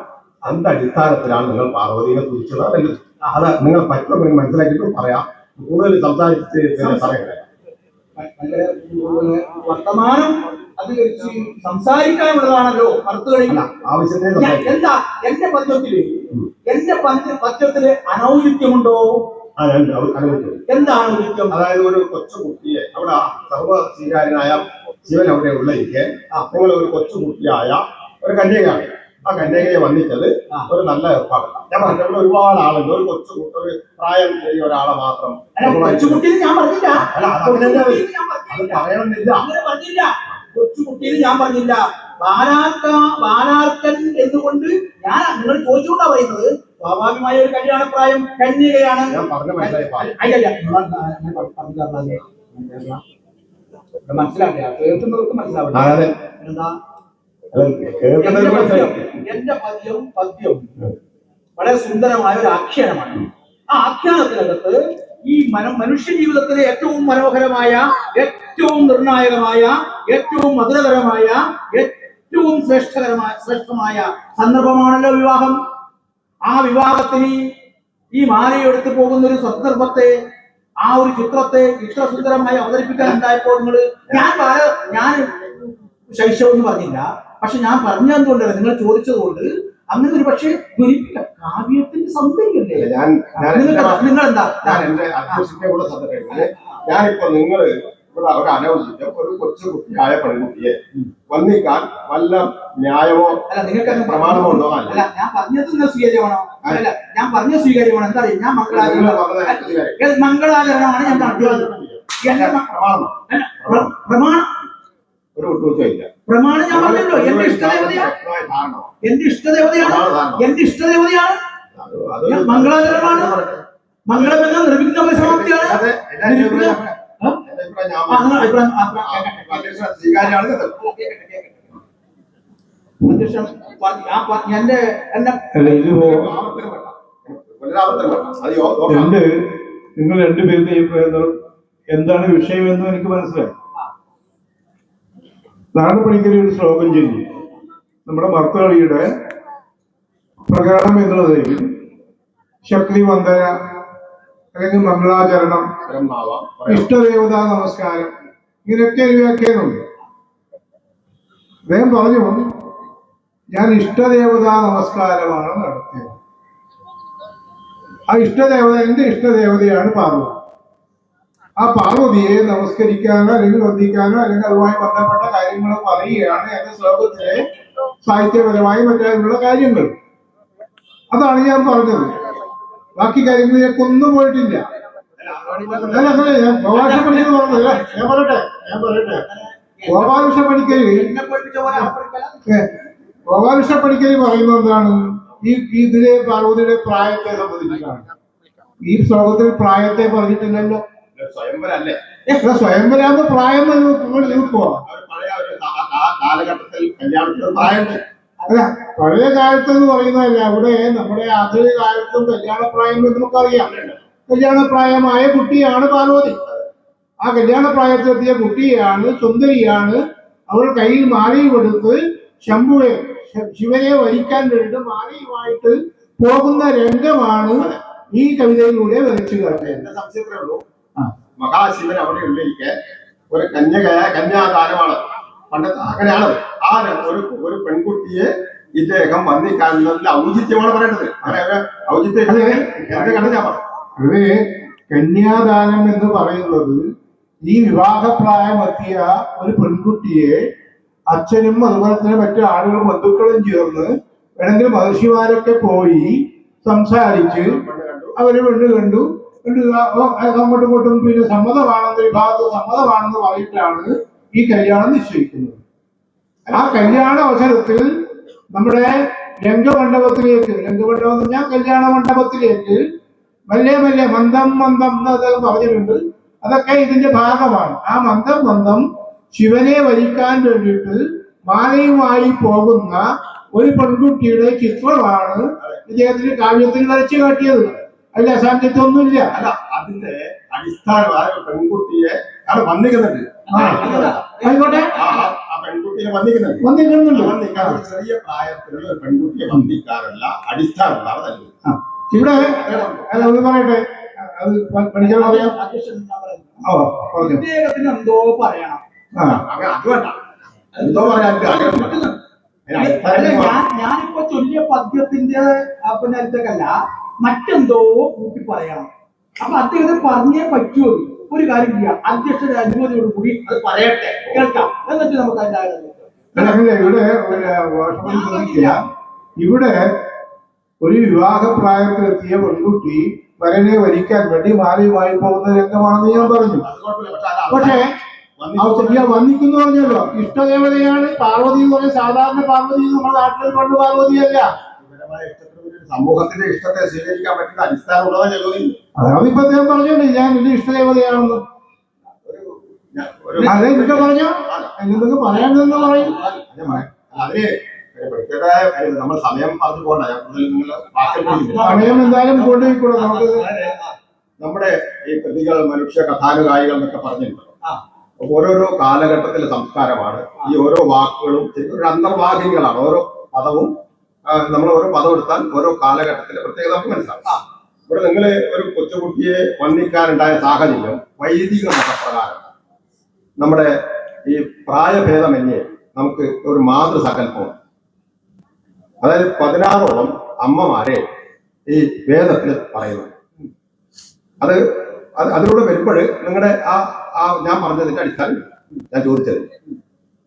അതിന്റെ അടിസ്ഥാനത്തിലാണ് നിങ്ങൾ പാർവതിയെ കുറിച്ചത്. അല്ലെങ്കിൽ അത് നിങ്ങൾ പറ്റുമെങ്കിൽ മനസ്സിലാക്കിയിട്ട് പറയാം. കൂടുതൽ സംസാരിച്ച് പറയുന്നത് വർത്തമാനം അത് സംസാരിക്കാനുള്ളതാണല്ലോ. ആവശ്യത്തിന് എന്താ എന്റെ പദ്യത്തില് അനൗചിത്യമുണ്ടോ? എന്താണ് ഔചിത്യം? അതായത് ഒരു കൊച്ചുകുട്ടിയെ അവിടെ സർവ്വസ്വീകാര്യനായ ശിവൻ അവിടെ ഉള്ളതിക്ക് നിങ്ങൾ ഒരു കൊച്ചുകുട്ടിയായ ഒരു കന്യകയാണ്. ആ കന്യകയെ വന്നിച്ചത് ഒരു നല്ല ഏർപ്പാടല്ല. ഞാൻ പറഞ്ഞു ഇവിടെ ഒരുപാട് ആളുണ്ട്. ഒരു ഒരു പ്രായം ചെറിയ ഒരാളെ മാത്രം കൊച്ചുകുട്ടിയിൽ ഞാൻ പറഞ്ഞില്ല, പറയണമെന്നില്ല. കൊച്ചുകുട്ടിയിൽ ഞാൻ പറഞ്ഞില്ല. ബാലാർക്കൻ എന്നുകൊണ്ട് ഞാൻ നിങ്ങൾ ചോദിച്ചുകൊണ്ടാ പറയുന്നത്. സ്വാഭാവികമായ ഒരു കല്യാണപ്രായം കന്യകയാണ്. ഞാൻ പറഞ്ഞ മനസ്സിലാവില്ല, കേൾക്കുന്നവർക്ക് മനസ്സിലാവില്ല. എന്താ എന്റെ പദ്യം വളരെ സുന്ദരമായ ഒരു ആഖ്യാനമാണ്. ആ ആഖ്യാനത്തിനകത്ത് ഈ മനുഷ്യ ജീവിതത്തിലെ ഏറ്റവും മനോഹരമായ, ഏറ്റവും നിർണായകമായ, ഏറ്റവും മധുരകരമായ, ഏറ്റവും ശ്രേഷ്ഠമായ സന്ദർഭമാണല്ലോ വിവാഹം. ആ വിവാഹത്തിന് ഈ മാലയെടുത്ത് പോകുന്ന ഒരു സന്ദർഭത്തെ, ആ ഒരു ചിത്രത്തെ ഇഷ്ടസുന്ദരമായി അവതരിപ്പിക്കാൻ ഉണ്ടായപ്പോൾ ഞാൻ ശൈശവം എന്ന് പറഞ്ഞില്ല. പക്ഷെ ഞാൻ പറഞ്ഞതുകൊണ്ടല്ല, നിങ്ങൾ ചോദിച്ചതുകൊണ്ട് അങ്ങനെ ഒരു പക്ഷേ ധ്വനിപ്പിക്കാം. കാവ്യത്തിന്റെ സൗന്ദര്യമല്ലേ. നിങ്ങളെന്താ ഞാനിപ്പോ നിങ്ങൾ ഇവിടെ ഒരു അനൗചിത്യം ഒരു കൊച്ചുകുട്ടിയായ പെൺകുട്ടിയെ വന്നിക്കാൻ വല്ല ന്യായമോ അല്ല നിങ്ങൾക്ക് പ്രമാണമോ ഉണ്ടോ? അല്ല, ഞാൻ പറഞ്ഞത് നിങ്ങൾ സ്വീകാര്യമാണോ? അല്ല, ഞാൻ പറഞ്ഞ സ്വീകാര്യമാണ്. എന്താ പറയുക, ഞാൻ മംഗളാചരണമാണ് ഞാൻ നടത്തിയത്. പ്രമാണം ഒരു ഒട്ടുമില്ല. പ്രമാണം ഞാൻ പറഞ്ഞല്ലോ. എന്റെ ഇഷ്ടദേവതയാണ്, എന്റെ ഇഷ്ടദേവതയാണ്. മംഗളാചരണമാണ്. മംഗളമെന്ന് നിർമ്മിക്കുന്ന സമാപ്തിയാണ്. നിങ്ങൾ രണ്ടുപേരുടെ എന്താണ് വിഷയമെന്നും എനിക്ക് മനസ്സിലായി. നാടൻപണിക്കരി ഒരു ശ്ലോകം ചൊല്ലി നമ്മുടെ മർത്തകളിയുടെ പ്രകടനം എന്നുള്ളതിൽ ശക്തി വന്ദന അല്ലെങ്കിൽ മംഗളാചരണം, ഇഷ്ടദേവതാ നമസ്കാരം, ഇങ്ങനെയൊക്കെ വ്യാഖ്യാനമുണ്ട്. അദ്ദേഹം പറഞ്ഞു ഞാൻ ഇഷ്ടദേവതാ നമസ്കാരമാണ് നടത്തിയത്. ആ ഇഷ്ടദേവത എന്റെ ഇഷ്ടദേവതയാണ് പാർവതി. ആ പാർവതിയെ നമസ്കരിക്കാനോ അല്ലെങ്കിൽ വന്ദിക്കാനോ അല്ലെങ്കിൽ അതുമായി ബന്ധപ്പെട്ട കാര്യങ്ങൾ പറയുകയാണ് എന്റെ ശ്ലോകത്തിലെ സാഹിത്യപരമായി മറ്റുള്ള കാര്യങ്ങൾ. അതാണ് ഞാൻ പറഞ്ഞത്. ബാക്കി കാര്യങ്ങൾ ഞാൻ ഒന്നും പോയിട്ടില്ല. ഞാൻ ഗോപാലകൃഷ്ണ പണിക്കർ പറഞ്ഞില്ല. ഞാൻ പറയട്ടെ ഗോപാലകൃഷ്ണ പണിക്കർ പറയുന്നത് എന്താണ്? ഇതിലെ പാർവതിയുടെ പ്രായത്തെ സംബന്ധിച്ചിട്ടാണ്. ഈ ശ്ലോകത്തിൽ പ്രായത്തെ പറഞ്ഞിട്ടില്ലല്ലോ. സ്വയംവരാകുമ്പോ പ്രായം നോക്കുവോ? അല്ല, പഴയ കാലത്ത് എന്ന് പറയുന്നതല്ല. അവിടെ നമ്മുടെ ആധുനിക കാലത്തും കല്യാണപ്രായം നമുക്കറിയാം. കല്യാണപ്രായമായ കുട്ടിയാണ് പാർവതി. ആ കല്യാണപ്രായത്തിലെത്തിയ കുട്ടിയാണ്, സുന്ദരിയാണ്. അവൾ കയ്യിൽ മാലയും എടുത്ത് ശിവനെ വരിക്കാൻ വേണ്ടി മാലയുമായിട്ട് പോകുന്ന രംഗമാണ് ഈ കവിതയിലൂടെ വരച്ചു കാട്ടുന്നത്. സംശയത്തിലേ ഉള്ളൂ. മഹാശിവൻ അവിടെ ഉള്ളിലേക്ക് ഒരു കന്യാദാനമാണ് പണ്ടത്തെ, അങ്ങനെയാണ്. ആ ഒരു പെൺകുട്ടിയെ ഇദ്ദേഹം വന്നിക്കാനുള്ള ഔചിത്യമാണ് പറയേണ്ടത്. ഔചിത്യം ഞാൻ പറഞ്ഞു. ഇത് കന്യാദാനം എന്ന് പറയുന്നത് ഈ വിവാഹപ്രായമെത്തിയ ഒരു പെൺകുട്ടിയെ അച്ഛനും അതുപോലെ തന്നെ മറ്റു ആളുകളും ബന്ധുക്കളും ചേർന്ന് വേണമെങ്കിൽ മഹർഷിമാരൊക്കെ പോയി സംസാരിച്ച് അവര് പെണ്ണ് കണ്ടു, അങ്ങോട്ടും ഇങ്ങോട്ടും പിന്നെ സമ്മതമാണെന്ന് വിഭാഗത്ത് സമ്മതമാണെന്ന് പറഞ്ഞിട്ടാണ് ഈ കല്യാണം നിശ്ചയിക്കുന്നത്. ആ കല്യാണ അവസരത്തിൽ നമ്മുടെ രംഗമണ്ഡപത്തിലേക്ക്, രംഗമണ്ഡപം എന്ന് പറഞ്ഞാൽ കല്യാണ മണ്ഡപത്തിലേക്ക് മെല്ലെ മന്ദം എന്ന് അദ്ദേഹം പറഞ്ഞിട്ടുണ്ട്. അതൊക്കെ ഇതിന്റെ ഭാഗമാണ്. ആ മന്ദം ശിവനെ വരിക്കാൻ വേണ്ടിയിട്ട് മാലയുമായി പോകുന്ന ഒരു പെൺകുട്ടിയുടെ ചിത്രമാണ് ഇദ്ദേഹത്തിന് കാവ്യത്തിൽ വരച്ചു കാട്ടിയത്. അതിൽ അസാധ്യത്വമൊന്നുമില്ല. അല്ല, അതിന്റെ അടിസ്ഥാനമായ പെൺകുട്ടിയെ അവിടെ വന്നിക്കുന്നുണ്ട്. ആയിക്കോട്ടെ, ആ പെൺകുട്ടിയെ വന്നിക്കുന്നുണ്ട്. വന്നിക്കുന്നുണ്ട്. ചെറിയ പ്രായത്തിലുള്ള ഒരു പെൺകുട്ടിയെ വന്നിക്കാനുള്ള അടിസ്ഥാനം എന്താണ് നൽകുന്നത്? ഇവിടെ അല്ല ഒന്ന് പറയട്ടെ, അത് പഠിക്കാൻ പറയാം. ഇദ്ദേഹത്തിന് എന്തോ പറയണം. അത് വേണ്ട, എന്തോ പറയാൻ ഞാനിപ്പോ ചൊല്ലിയ പദ്യത്തിന്റെ അഭിനയത്തേക്കല്ല, മറ്റെന്തോ കൂട്ടി പറയണം. അപ്പൊ അദ്ദേഹം പറഞ്ഞേ പറ്റുമോ? ഒരു കാര്യം ചെയ്യാം, അധ്യക്ഷന്റെ അനുമതിയോട് കൂടി അത് പറയട്ടെ, കേൾക്കാം, എന്നിട്ട് നമുക്ക് അതിന്റെ ഇവിടെ ഒരു വിവാഹപ്രായത്തിലെത്തിയ പെൺകുട്ടി വരനെ വരിക്കാൻ വേണ്ടി മാലയുമായി പോകുന്ന രംഗമാണെന്ന് ഞാൻ പറഞ്ഞു. പക്ഷേ വന്നിക്കുന്നു പറഞ്ഞല്ലോ, ഇഷ്ടദേവതയാണ് പാർവതി എന്ന് പറഞ്ഞ സാധാരണ പാർവതി നമ്മുടെ നാട്ടിൽ കൊണ്ട് പാർവതിയല്ല. സമൂഹത്തിന്റെ ഇഷ്ടത്തെ സ്വീകരിക്കാൻ പറ്റുന്ന അടിസ്ഥാനമുള്ളതാ ചോദ്യം. അതാണ് ഇപ്പൊ അദ്ദേഹം പറഞ്ഞോണ്ട് ഞാൻ എന്റെ ഇഷ്ടദേവതയാണെന്ന്. അതെ, ഇതൊക്കെ പറഞ്ഞോ, എന്തൊക്കെ പറയാണ്ടെന്ന് പറയും. അതിന് പ്രത്യേകമായ നമ്മൾ സമയം പറഞ്ഞു പോകണ്ട. സമയം എന്തായാലും കൊണ്ടുപോയിക്കൂടെ നമുക്ക്. നമ്മുടെ ഈ കൃതികൾ മനുഷ്യ കഥാനുകായികൾ എന്നൊക്കെ പറഞ്ഞിട്ടുണ്ട്. ഓരോരോ കാലഘട്ടത്തിലെ സംസ്കാരമാണ്. ഈ ഓരോ വാക്കുകളും ഒരു അന്തർവാഹിനികളാണ്. ഓരോ പദവും നമ്മൾ ഓരോ പദം എടുത്താൽ ഓരോ കാലഘട്ടത്തിലെ പ്രത്യേകത നമുക്ക് മനസ്സിലാക്കാം. ഇവിടെ നിങ്ങൾ ഒരു കൊച്ചുകുട്ടിയെ വന്ദിക്കാനുണ്ടായ സാഹചര്യം വൈദിക മതപ്രകാരം നമ്മുടെ ഈ പ്രായഭേദമന്യേ നമുക്ക് ഒരു മാതൃസങ്കല്പം, അതായത് 16ഓളം അമ്മമാരെ ഈ വേദത്തിൽ പറയുന്നു. അതിലൂടെ വരുമ്പോൾ നിങ്ങളുടെ ഞാൻ പറഞ്ഞതിന്റെ അടിസ്ഥാനം ഞാൻ ചോദിച്ചത്.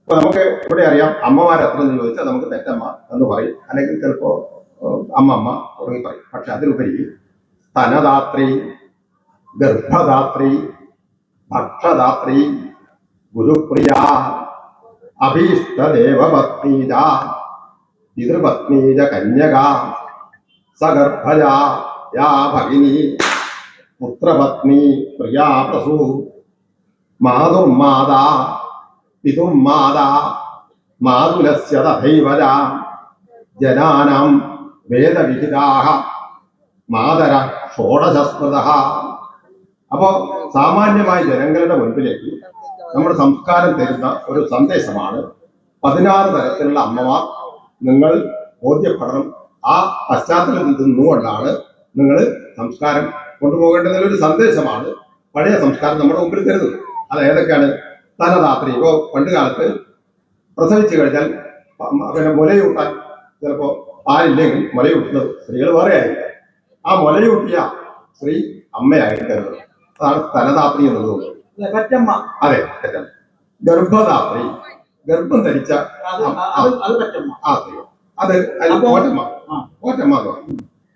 ഇപ്പൊ നമുക്ക് ഇവിടെ അറിയാം അമ്മമാർ എത്ര എന്ന് ചോദിച്ചാൽ നമുക്ക് തെറ്റമ്മ എന്ന് പറയും, അല്ലെങ്കിൽ ചിലപ്പോ അമ്മമ്മ തുടങ്ങി പറയും. പക്ഷെ അതിലുപരി സ്തനദാത്രി, ഗർഭദാത്രി, ഭക്ഷദാത്രി, ഗുരുപ്രിയ, അഭീഷ്ടദേവപത്നീജ, പിതൃപത്നീജ കന്യക, സഗർഭജ യാ ഭഗിനി, പുത്രപത്നി പ്രിയാ പ്രസൂ, മാതുർമാതാ പിതുർമാതാ, മാതുലസ്യ തഥൈവജ, ജനാനാം വേദവിഹിതാഃ മാതര ഷോഡശസ്മൃതഃ. അപ്പോ സാമാന്യമായ ജനങ്ങളുടെ മുൻപിലേക്ക് നമ്മുടെ സംസ്കാരം തരുന്ന ഒരു സന്ദേശമാണ് 16 തരത്തിലുള്ള അമ്മമാർ നിങ്ങൾ ബോധ്യപ്പെടണം. ആ പശ്ചാത്തലത്തിൽ നിന്നുകൊണ്ടാണ് നിങ്ങൾ സംസ്കാരം കൊണ്ടുപോകേണ്ടതിലൊരു സന്ദേശമാണ് പഴയ സംസ്കാരം നമ്മുടെ മുമ്പിൽ തരുന്നത്. അത് ഏതൊക്കെയാണ്? സ്തനദാത്രി. ഇപ്പോ പണ്ട് കാലത്ത് പ്രസവിച്ചു കഴിഞ്ഞാൽ പിന്നെ മുലയൂട്ടാൻ ചിലപ്പോ പാലില്ലെങ്കിൽ മുലയൂട്ടുന്നത് സ്ത്രീകൾ വേറെ ആയിരിക്കും. ആ മുലയൂട്ടിയ സ്ത്രീ അമ്മയായിട്ട് കരുതണം. അതാണ് സ്തനദാത്രി എന്നുള്ളത്. അതെ, തെറ്റം. ഗർഭദാത്രി, ഗർഭം ധരിച്ച അത് ഓറ്റമ്മ.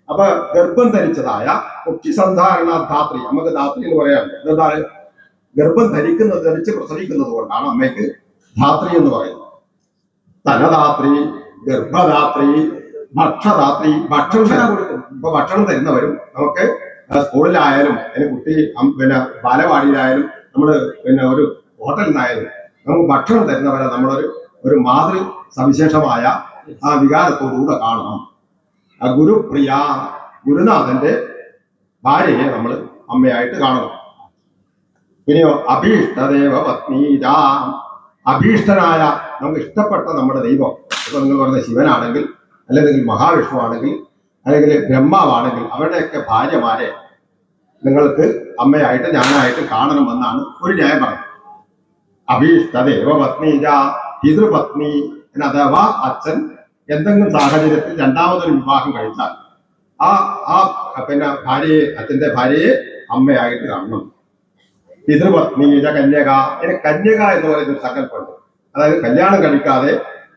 അപ്പൊ ഗർഭം ധരിച്ചതായ കുട്ടിസന്ധാരണാധാത്രി, നമുക്ക് ധാത്രി എന്ന് പറയാറുണ്ട്. എന്താണ്? ഗർഭം ധരിച്ച് പ്രസവിക്കുന്നത് കൊണ്ടാണ് അമ്മയ്ക്ക് ധാത്രി എന്ന് പറയുന്നത്. സ്തനദാത്രി, ഗർഭദാത്രി, ഭക്ഷദാത്രി, ഭക്ഷണം ഇപ്പൊ ഭക്ഷണം തരുന്നവരും നമുക്ക് സ്കൂളിലായാലും അല്ലെങ്കിൽ കുട്ടി പിന്നെ ബാലവാടിയിലായാലും നമ്മള് പിന്നെ ഒരു ഹോട്ടലിൽ നിന്നായാലും നമുക്ക് ഭക്ഷണം തരുന്നവരെ നമ്മളൊരു മാതൃ സവിശേഷമായ ആ വികാരത്തോടുകൂടെ കാണണം. ആ ഗുരുപ്രിയ, ഗുരുനാഥന്റെ ഭാര്യയെ നമ്മൾ അമ്മയായിട്ട് കാണണം. പിന്നെയോ അഭീഷ്ടദേവ പത്നീജ, അഭീഷ്ടനായ നമുക്ക് ഇഷ്ടപ്പെട്ട നമ്മുടെ ദൈവം, ഇപ്പൊ നിങ്ങൾ പറഞ്ഞ ശിവനാണെങ്കിൽ, അല്ലെങ്കിൽ മഹാവിഷ്ണു ആണെങ്കിൽ, അല്ലെങ്കിൽ ബ്രഹ്മാവാണെങ്കിൽ അവരുടെയൊക്കെ ഭാര്യമാരെ നിങ്ങൾക്ക് അമ്മയായിട്ട് ഞാനായിട്ട് കാണണമെന്നാണ് ഒരു ന്യായം പറഞ്ഞത്. അഭീഷ്ടദേവ പത്നീജ, പിതൃപത്നി, അഥവാ അച്ഛൻ എന്തെങ്കിലും സാഹചര്യത്തിൽ രണ്ടാമതൊരു വിവാഹം കഴിച്ചാൽ ആ പിന്നെ ഭാര്യയെ, അച്ഛന്റെ ഭാര്യയെ അമ്മയായിട്ട് കാണണം. പിതൃപത്നീജ കന്യക. ഇനി കന്യക എന്ന് പറയുന്ന സങ്കല്പമുണ്ട്. അതായത് കല്യാണം കഴിക്കാതെ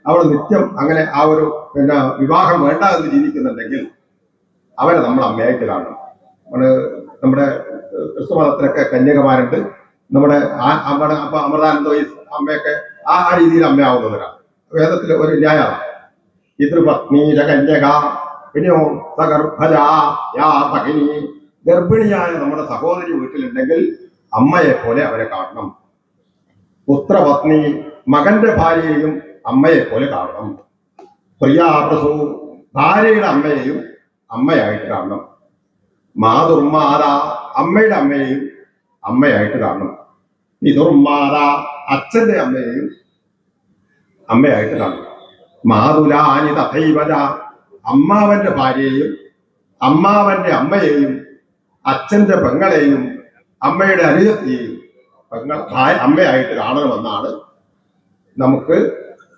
അവൾ നിത്യം അങ്ങനെ ആ ഒരു പിന്നെ വിവാഹം വേണ്ട എന്ന് ജീവിക്കുന്നുണ്ടെങ്കിൽ അവരെ നമ്മൾ അമ്മയായിട്ട് കാണണം. നമ്മുടെ ക്രിസ്തു മതത്തിലൊക്കെ കന്യകമാരുണ്ട്. നമ്മുടെ അമൃതാനന്ദ അമ്മയൊക്കെ ആ രീതിയിൽ അമ്മയാവുന്നവരാണ്. വേദത്തിലെ ഒരു ന്യായമാണ്. പിതൃപത്നീജ കന്യക. പിന്നെയോ സഗർഭജ യാ ഭഗിനി, ഗർഭിണിയായ നമ്മുടെ സഹോദരി വീട്ടിലുണ്ടെങ്കിൽ അമ്മയെ പോലെ അവരെ കാണണം. പുത്രപത്നി, മകന്റെ ഭാര്യയെയും അമ്മയെ പോലെ കാണണം. പ്രിയാപ്രസു ഭാര്യയുടെ അമ്മയെയും അമ്മയായിട്ട് കാണണം. മാതുർമാത അമ്മയുടെ അമ്മയെയും അമ്മയായിട്ട് കാണണം. പിതുർമാത അച്ഛന്റെ അമ്മയെയും അമ്മയായിട്ട് കാണണം. മാതുലാനി തഥൈവജ അമ്മാവന്റെ ഭാര്യയെയും അമ്മാവന്റെ അമ്മയെയും അച്ഛന്റെ പെങ്ങളെയും അമ്മയുടെ അനുജത്തെയും അമ്മയായിട്ട് കാണണമെന്നാണ് നമുക്ക്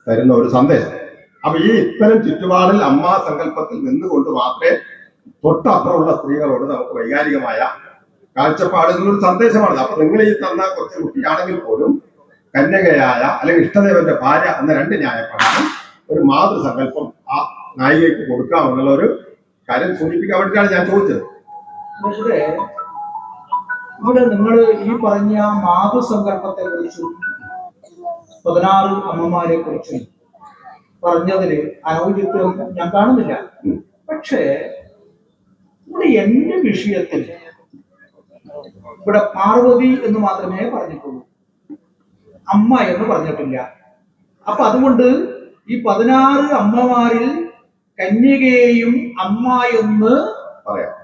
തരുന്ന ഒരു സന്ദേശം. അപ്പൊ ഈ ഇത്തരം ചുറ്റുപാടിൽ അമ്മാ സങ്കല്പത്തിൽ നിന്നുകൊണ്ട് മാത്രമേ തൊട്ടപ്പുറമുള്ള സ്ത്രീകളോട് നമുക്ക് വൈകാരികമായ കാഴ്ചപ്പാടുകളൊരു സന്ദേശമാണ്. അപ്പൊ നിങ്ങൾ ഈ തന്ന കുറച്ച് കുട്ടിയാണെങ്കിൽ പോലും കന്യകയായ അല്ലെങ്കിൽ ഇഷ്ടദേവന്റെ ഭാര്യ എന്ന രണ്ട് ന്യായപ്പാടാണ് ഒരു മാതൃസങ്കല്പം ആ നായികയ്ക്ക് കൊടുക്കാമെന്നുള്ള ഒരു കാര്യം സൂചിപ്പിക്കാൻ വേണ്ടിയിട്ടാണ് ഞാൻ ചോദിച്ചത്. ഇവിടെ നിങ്ങൾ ഈ പറഞ്ഞ മാതൃസങ്കല്പത്തെ കുറിച്ചും 16 അമ്മമാരെ കുറിച്ചും പറഞ്ഞതില് അനൗചിത്വം ഞാൻ കാണുന്നില്ല. പക്ഷേ ഇവിടെ എന്റെ വിഷയത്തിൽ ഇവിടെ പാർവതി എന്ന് മാത്രമേ പറഞ്ഞിട്ടുള്ളൂ, അമ്മ എന്ന് പറഞ്ഞിട്ടില്ല. അപ്പൊ അതുകൊണ്ട് ഈ 16 അമ്മമാരിൽ കന്യകയെയും അമ്മ എന്ന്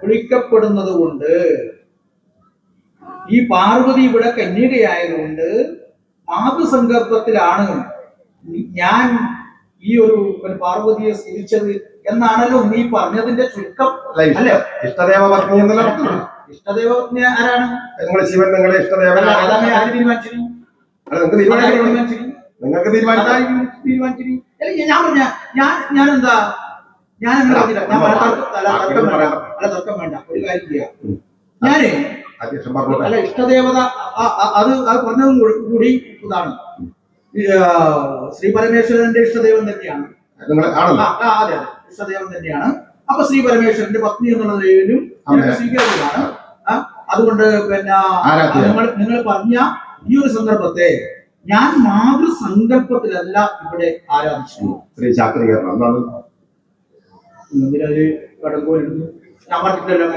വിളിക്കപ്പെടുന്നത് കൊണ്ട് ഈ പാർവതി ഇവിടെ കന്യകയായതുകൊണ്ട് മാതൃസങ്കല്പത്തിലാണ് ഞാൻ ഈ ഒരു പാർവതിയെ സ്ഥിരിച്ചത് എന്നാണല്ലോ നീ പറഞ്ഞതിന്റെ ചുരുക്കം അല്ലേ? ഇഷ്ടദേവ പത്നി എന്നുള്ള ഇഷ്ടദേവ പത്നി ആരാണ്? നിങ്ങൾ ശിവൻ നിങ്ങളെ ഇഷ്ടദേവൻ നിങ്ങൾക്ക് തീരുമാനിച്ചു. ഞാൻ പറഞ്ഞ ഞാൻ എന്താ ഞാൻ അങ്ങനെ പറഞ്ഞില്ല. ഞാൻ തർക്കം വേണ്ട, ഒരു കാര്യം ചെയ്യാം. ഞാന് അല്ല ഇഷ്ടദേവത അത് പറഞ്ഞതും കൂടി ഇതാണ് ശ്രീ പരമേശ്വരന്റെ ഇഷ്ടദേവൻ തന്നെയാണ്. അതെ ഇഷ്ടദേവൻ തന്നെയാണ്. അപ്പൊ ശ്രീ പരമേശ്വരന്റെ പത്നി എന്നുള്ളതിലും സ്വീകാര്യമാണ്. അതുകൊണ്ട് പിന്നെ നിങ്ങൾ പറഞ്ഞ ഈ ഒരു സന്ദർഭത്തെ ഞാൻ മാതൃസങ്കല്പത്തിലല്ല ഇവിടെ ആരാധിച്ചു. എന്തിനൊരു കടങ്കോലിടുന്നു? ഞാൻ പറഞ്ഞിട്ടില്ലല്ലോ.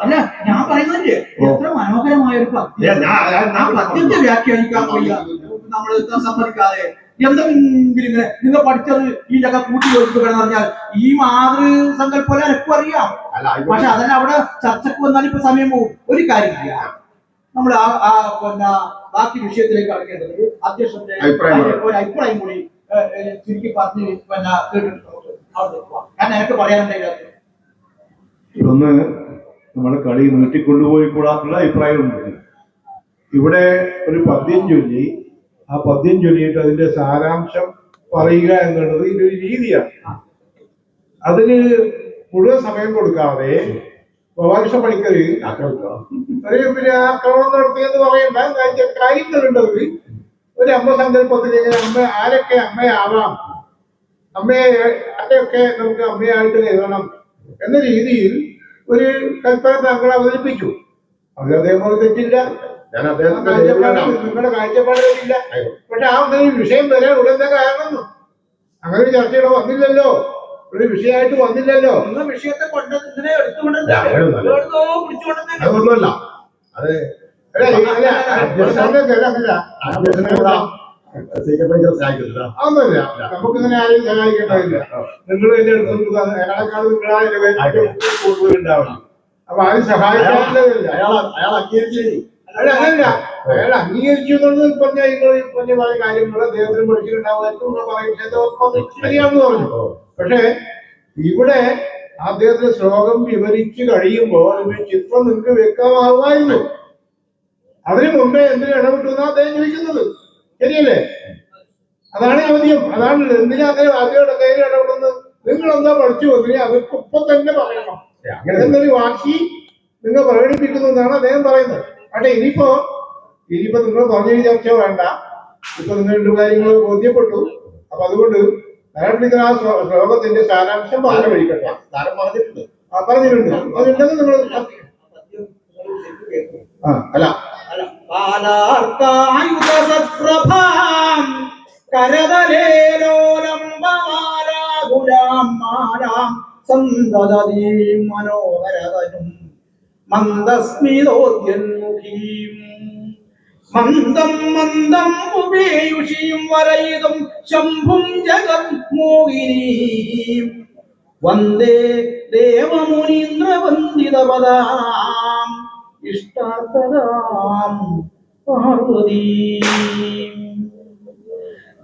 അല്ല ഞാൻ പറയുന്നില്ലേ എത്ര മനോഹരമായ ഒരു പദ്യം. ആ പദ്യത്തെ വ്യാഖ്യാനിക്കാൻ വയ്യ നമ്മൾ സമ്മതിക്കാതെ എന്തെങ്കിലും ഇങ്ങനെ നിങ്ങൾ പഠിച്ചത് ഇതിന്റെയൊക്കെ കൂട്ടി യോജിപ്പിക്കണം പറഞ്ഞാൽ ഈ മാതൃസങ്കല്പം എനിക്കും അറിയാം. പക്ഷെ അതല്ല അവിടെ ചർച്ചക്ക് വന്നാൽ ഇപ്പൊ സമയം പോകും. ഒരു കാര്യമില്ല, നമ്മൾ ആ പിന്നെ ബാക്കി വിഷയത്തിലേക്ക് കടക്കേണ്ടത് അധ്യക്ഷന്റെ ഒരു അഭിപ്രായം കൂടി ചുരുക്കി പറഞ്ഞ് പിന്നെ കേട്ടിട്ട് കാരണം എനിക്ക് പറയാനുണ്ടായില്ല. ഇതൊന്ന് നമ്മുടെ കളി നീട്ടിക്കൊണ്ടുപോയി കൂടാത്തുള്ള അഭിപ്രായമുണ്ട്. ഇവിടെ ഒരു പദ്യം ചൊല്ലി ആ പദ്യം ചൊല്ലിയിട്ട് അതിന്റെ സാരാംശം പറയുക എന്നുള്ളത് ഇതൊരു രീതിയാണ്. അതിന് മുഴുവൻ സമയം കൊടുക്കാതെ ഗോപാലകൃഷ്ണ പണിക്കര് പിന്നെ ആക്രമണം നടത്തിയെന്ന് പറയണ്ട. കാര്യങ്ങളുണ്ടവര് ഒരു അമ്മ സങ്കല്പത്തിലേക്ക് അമ്മ ആരൊക്കെ അമ്മയാവാം, അമ്മയെ ആരെയൊക്കെ നമുക്ക് അമ്മയായിട്ട് കരുതണം എന്ന രീതിയിൽ ഒരു കൽപ്പന താങ്കൾ അവതരിപ്പിച്ചു. അത് അതേപോലെ തെറ്റില്ല, നിങ്ങളുടെ കാഴ്ചപ്പാട് തെറ്റില്ല. പക്ഷെ ആ ഒരു വിഷയം വരാൻ ഉടനെ കാരണം അങ്ങനെ ഒരു ചർച്ചയുടെ വന്നില്ലല്ലോ, ഒരു വിഷയമായിട്ട് വന്നില്ലല്ലോ. വിഷയത്തെ അതൊന്നുമല്ല. അതൊന്നുമില്ല, നമുക്കിങ്ങനെ ആരെയും സഹായിക്കേണ്ടതില്ല. നിങ്ങൾ എന്റെ അടുത്ത് അയാളെക്കാളും കൂടുതൽ ഉണ്ടാവില്ല. അപ്പൊ ആരും സഹായിക്കാറില്ല. അങ്ങനല്ല, അയാൾ അംഗീകരിച്ചു എന്നുള്ളത് പറഞ്ഞാൽ പറഞ്ഞ പല കാര്യങ്ങൾ അദ്ദേഹത്തിന് പഠിച്ചിട്ടുണ്ടാവുമായിരിക്കും, ശരിയാണെന്ന് പറഞ്ഞു. പക്ഷെ ഇവിടെ അദ്ദേഹത്തിന് ശ്ലോകം വിവരിച്ചു കഴിയുമ്പോൾ അതിന്റെ ചിത്രം നിങ്ങൾക്ക് വ്യക്തമാകുമായിരുന്നു. അതിനു മുമ്പേ എന്തിനു ഇടപെട്ടുന്ന അദ്ദേഹം ചോദിക്കുന്നത്, ശരിയല്ലേ? അതാണ് ചോദ്യം. അതാണ് എന്തിനാ അദ്ദേഹം കയ്യിൽ ഇടപെടുന്നത്? നിങ്ങൾ എന്താ പഠിച്ചു വന്നില്ല അവർക്ക് ഇപ്പൊ തന്നെ പറയണം എന്നൊരു വാശി നിങ്ങൾ പ്രകടിപ്പിക്കുന്നതാണ് അദ്ദേഹം പറയുന്നത്. പക്ഷെ ഇനിയിപ്പോ നിങ്ങൾ പറഞ്ഞ ചർച്ച വേണ്ട. ഇപ്പൊ നിങ്ങൾ 2 കാര്യങ്ങൾ ബോധ്യപ്പെട്ടു. അപ്പൊ അതുകൊണ്ട് ധാരാളം ആ ശ്ലോകത്തിന്റെ സാരാംശം പറഞ്ഞു കഴിക്കട്ടെ. പറഞ്ഞിട്ടുണ്ട്. അതുണ്ടെങ്കിൽ നിങ്ങൾ അല്ല മനോഹരതനും മന്ദസ്മിതോദ്യന്മുഖീം മന്ദം മന്ദം ഉപേയുഷിയും വരയിതും ശംഭും ജഗന്മോഹിനീം വന്ദേ ദേവമുനീന്ദ്രവന്ദിതപദാം ഇഷ്ടാർത്ഥദാം പാർവതീ.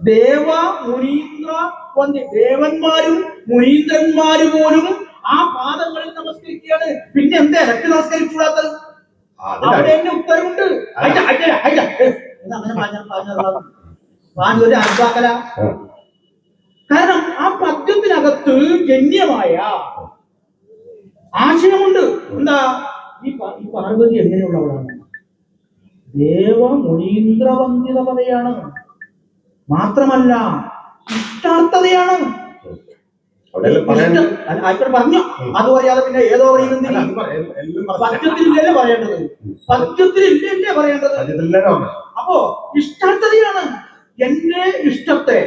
ദേവ മുനീന്ദ്ര വന്ദി, ദേവന്മാരും മുനീന്ദ്രന്മാരും പോലും ആ പാദങ്ങളിൽ നമസ്കരിക്കുകയാണ്. പിന്നെ എന്താ ഇടയ്ക്ക് നമസ്കരിച്ചുകൂടാത്തത്? അവിടെ തന്നെ ഉത്തരവുണ്ട്. ഒരു അൻപാക്കല. കാരണം ആ പദ്യത്തിനകത്ത് ജന്യമായ ആശയമുണ്ട്. എന്താ ഈ പാർവതി എങ്ങനെയുള്ളവളാണ്? ദേവ മുനീന്ദ്ര വന്ദിതപതയാണ്. മാത്രമല്ല ഇഷ്ടാർത്ഥതയാണ്. പറഞ്ഞു അത് പറയാതെ പിന്നെ ഏതോ പദ്യത്തിലില്ലല്ലേ പറയേണ്ടത്? പദ്യത്തിലില്ലല്ലേ പറയേണ്ടത്? അപ്പോ ഇഷ്ടാർത്ഥതയാണ്. എന്റെ ഇഷ്ടത്തെ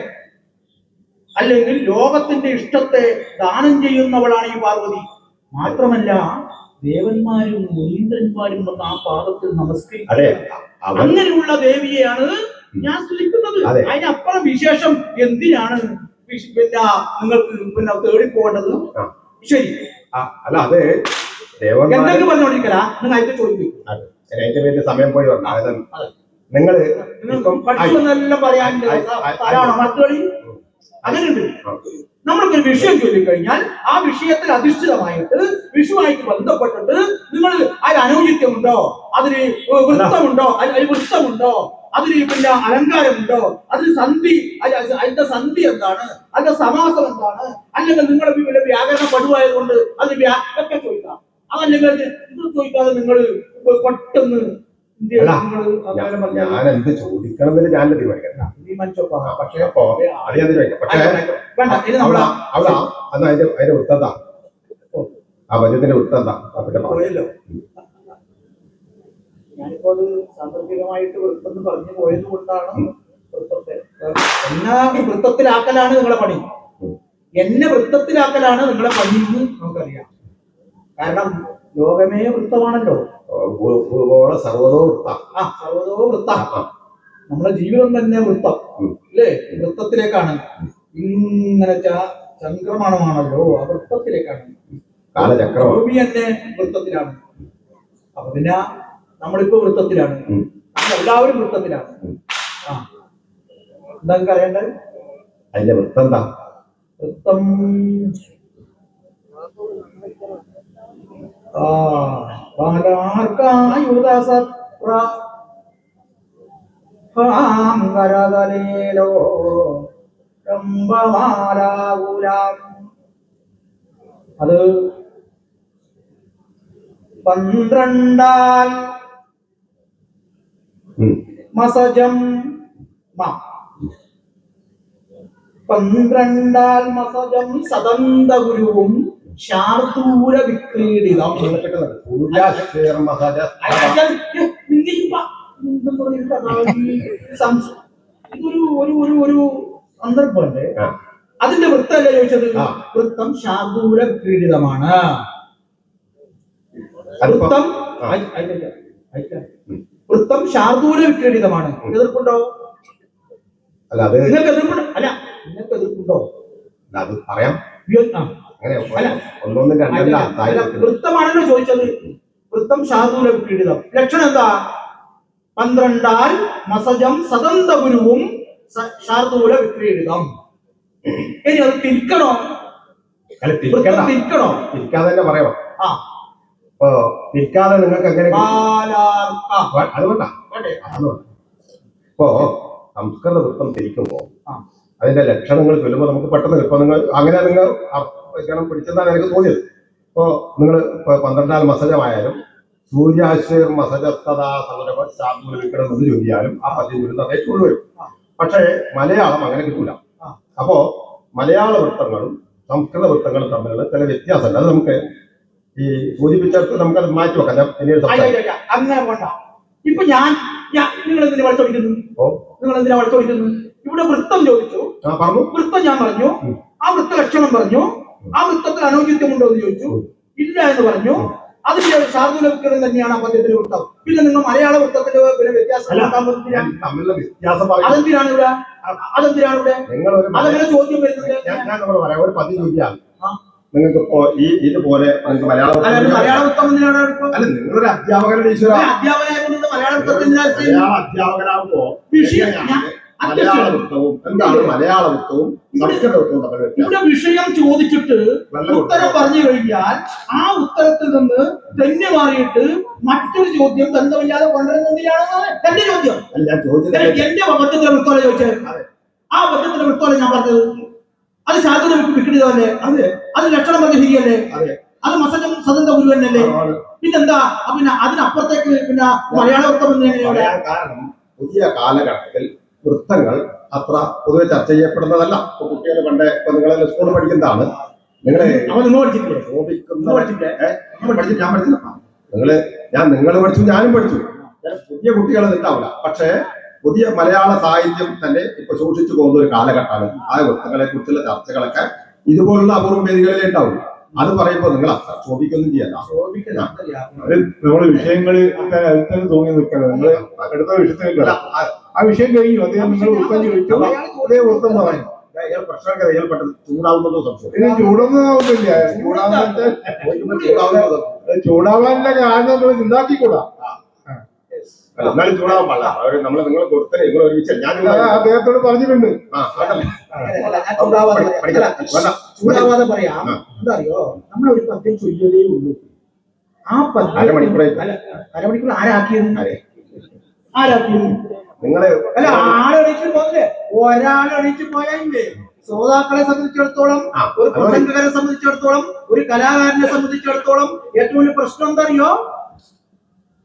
അല്ലെങ്കിൽ ലോകത്തിന്റെ ഇഷ്ടത്തെ ദാനം ചെയ്യുന്നവളാണ് ഈ പാർവതി. മാത്രമല്ല ദേവന്മാരും മുനീന്ദ്രന്മാരും വന്ന് ആ പാദത്തിൽ നമസ്കരിക്കുക. അങ്ങനെയുള്ള ദേവിയെയാണ് ഞാൻ സ്തുതിക്കുന്നത്. അതിനപ്പുറം വിശേഷം എന്തിനാണ് പിന്നെ നിങ്ങൾക്ക് പിന്നെ തേടിപ്പോകേണ്ടത്? ശരി, അല്ല അത് എന്തെങ്കിലും പറഞ്ഞോണ്ടിരിക്കല. നിങ്ങൾ അതിന്റെ ചോദിക്കും സമയം പോയി നിങ്ങൾ പഠിച്ചെന്നെല്ലാം പറയാൻ സ്ഥലമാണോ മറ്റുകളി? അങ്ങനെയുണ്ട്. നമ്മൾക്കൊരു വിഷയം ചൊല്ലിക്കഴിഞ്ഞാൽ ആ വിഷയത്തിൽ അധിഷ്ഠിതമായിട്ട് വിഷുവായിട്ട് ബന്ധപ്പെട്ടിട്ട് നിങ്ങൾ അതിൽ അനൗചിത്യമുണ്ടോ, അതിന് വൃത്തമുണ്ടോ, അതിൽ വൃത്തമുണ്ടോ, അതിന് പിന്നെ അലങ്കാരമുണ്ടോ, അതിന് സന്ധി, അതിന്റെ സന്ധി എന്താണ്, അതിന്റെ സമാസം എന്താണ്, അല്ലെങ്കിൽ നിങ്ങളുടെ വ്യാകരണം പടുവായതുകൊണ്ട് അതിന് ഒക്കെ ചോദിക്കാം. അതല്ലെങ്കിൽ ഇത് ചോദിക്കാതെ നിങ്ങൾ പെട്ടെന്ന് ഞാൻ എന്ത് ചോദിക്കണമെന്നില്ല, ഞാൻ തീരുമാനിക്കാം. പക്ഷേ അത് ഞാൻ അതിന്റെ വൃത്തത, ആ പദ്യത്തിന്റെ വൃത്തത പോയല്ലോ. ഞാനിപ്പോ അത് സാന്ദർഭികമായിട്ട് വൃത്തം പറഞ്ഞു പോയത് കൊണ്ടാണ് വൃത്തത്തെ എന്നാ വൃത്തത്തിലാക്കലാണ് നിങ്ങളെ പണി. എന്നെ വൃത്തത്തിലാക്കലാണ് നിങ്ങളെ പണി എന്ന് നമുക്കറിയാം. കാരണം ലോകമേ വൃത്തമാണല്ലോ. സർവതോ വൃത്ത. സർവതോ വൃത്ത. നമ്മളെ ജീവിതം തന്നെ വൃത്തം അല്ലേ? വൃത്തത്തിലേക്കാണ്. ഇങ്ങനെ ചംക്രമണമാണല്ലോ, ആ വൃത്തത്തിലേക്കാണ്. ഭൂമി തന്നെ വൃത്തത്തിലാണ്. അപ്പൊ പിന്നെ നമ്മളിപ്പോ വൃത്തത്തിലാണ്, നമ്മളെല്ലാവരും വൃത്തത്തിലാണ്. എന്താ അറിയേണ്ടത്? അതിന്റെ വൃത്തം എന്താ? വൃത്തം അത് 12 മസജം 12 മസജം സദന്ത ഗുരുവും ശാർദൂല വിക്രീഡിതം. ഒരു സന്ദർഭമല്ലേ? അതിന്റെ വൃത്തമല്ലേ ചോദിച്ചത്? വൃത്തം ശാർദൂല വിക്രീഡിതമാണ്. വൃത്തം വൃത്തം ശാർദൂല വിക്രീഡിതമാണ്. എതിർപ്പുണ്ടോ? നിങ്ങൾക്ക് എതിർപ്പുണ്ടോ? അല്ല, നിങ്ങൾക്ക് എതിർപ്പുണ്ടോ? അത് പറയാം. വൃത്തമാണല്ലോ ചോദിച്ചത്. വൃത്തം ശാർദൂല വിക്രീഡിതം. ലക്ഷണം എന്താ? 12 മസജം സദന്ത ഗുരുവും ശാർദൂല വിക്രീഡിതം. ഇനി അത് തിരിക്കണോ? തിരിക്കണോ? തിരിക്കാതെ തന്നെ പറയാം. ഇപ്പൊ തിരിക്കാതെ നിങ്ങൾക്ക് എങ്ങനെ? അതുകൊണ്ടാ ഇപ്പോ സംസ്കൃത വൃത്തം തിരിക്കുമ്പോ അതിന്റെ ലക്ഷണങ്ങൾ ചൊല്ലുമ്പോൾ നമുക്ക് പെട്ടെന്ന് ഇപ്പൊ നിങ്ങൾ അങ്ങനെ നിങ്ങൾ പിടിച്ചെന്നാണ് എനിക്ക് തോന്നിയത്. ഇപ്പോ നിങ്ങൾ ഇപ്പൊ 12 മസജമായാലും സൂര്യാശ്വർ മസജസ്തതാ സമരവ ശാർദൂല വിക്രം എന്ന് ചൊല്ലിയാലും ആ പദ്യം ചൊല്ലുന്നതേ കൊണ്ടുവരും. പക്ഷേ മലയാളം അങ്ങനെ കിട്ടൂല. അപ്പോ മലയാള വൃത്തങ്ങളും സംസ്കൃത വൃത്തങ്ങളും തമ്മിലുള്ള ചില വ്യത്യാസമുണ്ട്. അത് നമുക്ക് ഈ സൂചിപ്പിച്ചെടുത്ത് നമുക്കത് മാറ്റി വെക്കാം. പിന്നീട് അങ്ങനെ വേണ്ട. ഇപ്പൊ നിങ്ങൾ എന്തിനാ വളച്ചൊടിക്കുന്നു? നിങ്ങൾ എന്തിനാ വളച്ചൊടിക്കുന്നു? ഇവിടെ വൃത്തം ചോദിച്ചു, പറഞ്ഞു. വൃത്തം ഞാൻ പറഞ്ഞു, ആ വൃത്ത ലക്ഷണം പറഞ്ഞു, ആ വൃത്തത്തിൽ അനൗചിത്യമുണ്ടോ എന്ന് ചോദിച്ചു, ഇല്ല എന്ന് പറഞ്ഞു. അതിന്റെ ശാർദൂലവൽക്കരണം തന്നെയാണ് ആ പദ്യത്തിന്റെ വൃത്തം. പിന്നെ നിങ്ങൾ മലയാള വൃത്തത്തിന്റെ പിന്നെ വ്യത്യാസം തമ്മിലുള്ള വ്യത്യാസം പറയും. അതെന്തിനാണ് ഇവിടെ? അതെന്തിനാണ് ഇവിടെ? അതങ്ങനെ ചോദ്യം വരുന്നത്. ഞാൻ പറയാം, ഒരു പദ്യം ചോദിക്കാം നിങ്ങൾക്ക് ഇപ്പോ ഇതുപോലെ നിങ്ങൾക്ക് മലയാള വൃത്തം എന്തിനാണ്? അല്ല, നിങ്ങളൊരു അധ്യാപകരുടെ അധ്യാപകനായതുകൊണ്ട് മലയാള വൃത്തം അധ്യാപകനാകുമ്പോ മലയാള വൃത്തവും എന്താണ് മലയാള വൃത്തവും സംസ്കൃത വൃത്തവും തമ്മിൽ വ്യത്യാസം. ഇവിടെ വിഷയം ചോദിച്ചിട്ട് ഉത്തരം പറഞ്ഞു കഴിഞ്ഞാൽ ആ ഉത്തരത്തിൽ നിന്ന് തന്നെ മാറിയിട്ട് മറ്റൊരു ചോദ്യം ബന്ധമില്ലാതെ കൊണ്ടുവരുന്നതിനാണ് എന്റെ ചോദ്യം. ഞാൻ ചോദിച്ചത് എന്റെ ബദ്ധത്തിലെ വൃത്തോളം ചോദിച്ചത്, ആ ബദ്ധത്തിലെ വൃത്തോളം ഞാൻ പറഞ്ഞത് അത് ശാസ്ത്രം വിൽക്കുന്നതല്ലേ? അത് ലക്ഷണം പറഞ്ഞ ശരിയല്ലേ? അത് മസജം സദന്ത ഗുരുവനല്ലേ? പിന്നെന്താ പിന്നെ അതിനപ്പുറത്തേക്ക് പിന്നെ മലയാള വൃത്തം കാരണം പുതിയ കാലഘട്ടത്തിൽ വൃത്തങ്ങൾ അത്ര പൊതുവെ ചർച്ച ചെയ്യപ്പെടുന്നതല്ല. ഇപ്പൊ കുട്ടികൾ പണ്ട് ഇപ്പൊ നിങ്ങൾ സ്കൂളിൽ പഠിക്കുന്നതാണ്. നിങ്ങൾ പഠിച്ചിട്ടില്ലേ? ഞാൻ പഠിച്ചില്ല. നിങ്ങൾ പഠിച്ചു, ഞാനും പഠിച്ചു. പുതിയ കുട്ടികൾ ഉണ്ടാവില്ല. പക്ഷേ പുതിയ മലയാള സാഹിത്യം തന്നെ ഇപ്പൊ സൂക്ഷിച്ചു പോകുന്ന ഒരു കാലഘട്ടമാണ്. ആ വൃത്തങ്ങളെ കുറിച്ചുള്ള ചർച്ചകളൊക്കെ ഇതുപോലുള്ള അപൂർവ വേദികളിലേ ഉണ്ടാവും. അത് പറയുമ്പോൾ നിങ്ങൾ അത്ര ശോഭിക്കൊന്നും ചെയ്യല്ല. നമ്മള് വിഷയങ്ങൾ തൂങ്ങി നിൽക്കുന്നത്. നിങ്ങൾ അടുത്ത വിഷയത്തിൽ ആ വിഷയം കഴിഞ്ഞു. അദ്ദേഹം നിങ്ങൾ വൃത്തം ചോദിച്ചു, അതേ വൃത്തം പറഞ്ഞു. പ്രശ്നമൊക്കെ ഏർപ്പെട്ടത് ചൂടാവുന്നതോ സംശയം. ഇനി ചൂടൊന്നുമില്ല. ചൂടാവാനുള്ള കാരണം നിങ്ങൾ ഉണ്ടാക്കിക്കൂടാ. എന്നാലും ചൂടാവാൻ പാടില്ല. അവര് നിങ്ങൾ കൊടുത്തേ നിങ്ങൾ ഒരുമിച്ച് ഞാൻ അദ്ദേഹത്തോട് പറഞ്ഞിട്ടുണ്ട്. ചൂടാവാതെ പറയാം. എന്താ അറിയോ, നമ്മളൊരു പദ്യം ചൊല്ലിയതേ ഉള്ളൂ. ആ പദ്യം അരമണിക്കൂർ ആരാക്കിയത് നിങ്ങള് അല്ല, ആളെണീച്ചു പോകില്ലേ? ഒരാളെണീച്ചു പോയാലേ ശ്രോതാക്കളെ സംബന്ധിച്ചിടത്തോളം, ഒരു പ്രസംഗകരെ സംബന്ധിച്ചിടത്തോളം, ഒരു കലാകാരനെ സംബന്ധിച്ചിടത്തോളം ഏറ്റവും വലിയ പ്രശ്നം എന്താ അറിയോ?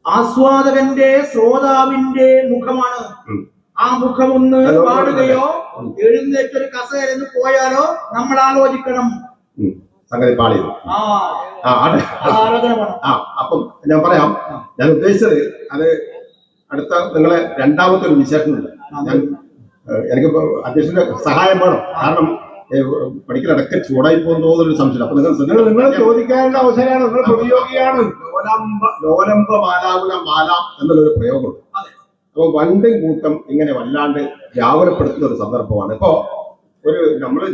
ആസ്വാദകന്റെ ശ്രോതാവിന്റെ മുഖമാണ്. ആ മുഖം ഒന്ന് പാടുകയോ എഴുന്നേറ്റൊരു കസേരന്ന് പോയാലോ നമ്മൾ ആലോചിക്കണം. സംഗതി പാളി. അപ്പം ഞാൻ പറയാം, ഞാൻ ഉദ്ദേശിച്ചത് അത് അടുത്ത നിങ്ങളെ രണ്ടാമത്തെ ഒരു വിശേഷമുണ്ട്. എനിക്കിപ്പോ അധ്യക്ഷന്റെ സഹായം വേണം. കാരണം പഠിക്കലടക്കം ചൂടായി പോകുന്ന തോന്നുന്നൊരു സംശയം. അപ്പൊ നിങ്ങൾ ചോദിക്കാനുള്ള അവസരമാണ്. നിങ്ങൾ പ്രതിയോഗിയാണ്. ലോലംബ മാലാകുല മാല എന്നുള്ളൊരു പ്രയോഗമുണ്ട്. അപ്പൊ വണ്ടും കൂട്ടം ഇങ്ങനെ വല്ലാണ്ട് വ്യാപനപ്പെടുത്തുന്ന ഒരു സന്ദർഭമാണ്. ഇപ്പോ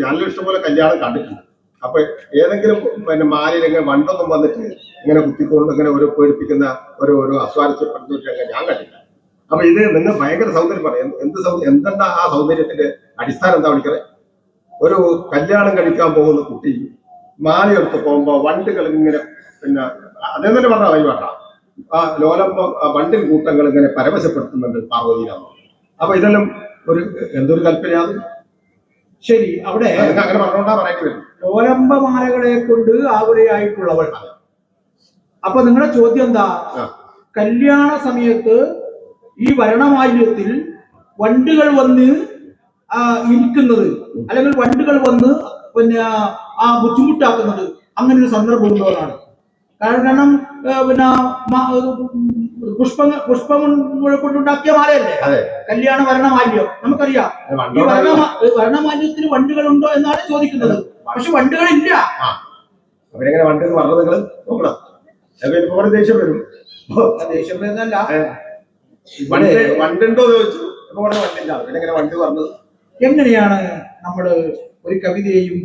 ഞാനൊരു ഇഷ്ടംപോലെ കല്യാണം കണ്ടിട്ടുണ്ട്. അപ്പൊ ഏതെങ്കിലും പിന്നെ മാലയിൽ ഇങ്ങനെ വണ്ടൊന്നും വന്നിട്ട് ഇങ്ങനെ കുത്തിക്കൊണ്ട് ഇങ്ങനെ ഒരു പേടിപ്പിക്കുന്ന ഒരു അസ്വാരസ്യപ്പെടുന്ന ഞാൻ കണ്ടില്ല. അപ്പൊ ഇത് നിങ്ങൾ ഭയങ്കര സൗന്ദര്യം പറയാം. എന്തെന്താ ആ സൗന്ദര്യത്തിന്റെ അടിസ്ഥാനം എന്താ വിളിക്കണേ? ഒരു കല്യാണം കഴിക്കാൻ പോകുന്ന കുട്ടി മാലയെടുത്ത് പോകുമ്പോ വണ്ടുകൾ ഇങ്ങനെ പിന്നെ അതേ തന്നെ പറഞ്ഞ വഴിപാട്ട ആ ലോലംബ വണ്ടിൻ കൂട്ടങ്ങൾ ഇങ്ങനെ പരവശപ്പെടുത്തുന്നുണ്ട് പാർവതിയിലാണ്. അപ്പൊ ഇതെല്ലാം എന്തൊരു കൽപ്പനയാണ്. ശരി, അവിടെ അങ്ങനെ പറഞ്ഞോണ്ടാ പറയേണ്ടി വരും. ലോലംബമാലകളെ കൊണ്ട് ആകുലയായിട്ടുള്ളവൾ. അപ്പൊ നിങ്ങളുടെ ചോദ്യം എന്താ? കല്യാണ സമയത്ത് ഈ വരണമാല്യത്തിൽ വണ്ടുകൾ വന്ന് ഇരിക്കുന്നത്, അല്ലെങ്കിൽ വണ്ടുകൾ വന്ന് പിന്നെ ആ ബുദ്ധിമുട്ടാക്കുന്നത് അങ്ങനെ ഒരു സന്ദർഭം ഉള്ളവരാണ്. കാരണം പിന്നെ പുഷ്പം കൊണ്ടുണ്ടാക്കിയ മാലയല്ലേ കല്യാണ വരണമാല്യം. നമുക്കറിയാം ഈ വരണമാല്യത്തിന് വണ്ടുകളുണ്ടോ എന്നാണ് ചോദിക്കുന്നത്. പക്ഷെ വണ്ടുകളില്ല. അവരെങ്ങനെ വണ്ട് പറഞ്ഞത് നിങ്ങൾ നോക്കണം. ദേഷ്യം വരും. ദേഷ്യം വരുന്നല്ല, വണ്ടുണ്ടോ ചോദിച്ചു. വണ്ടില്ല. അവരെങ്ങനെ വണ്ട് പറഞ്ഞത്? എങ്ങനെയാണ് നമ്മള് ഒരു കവിതയെയും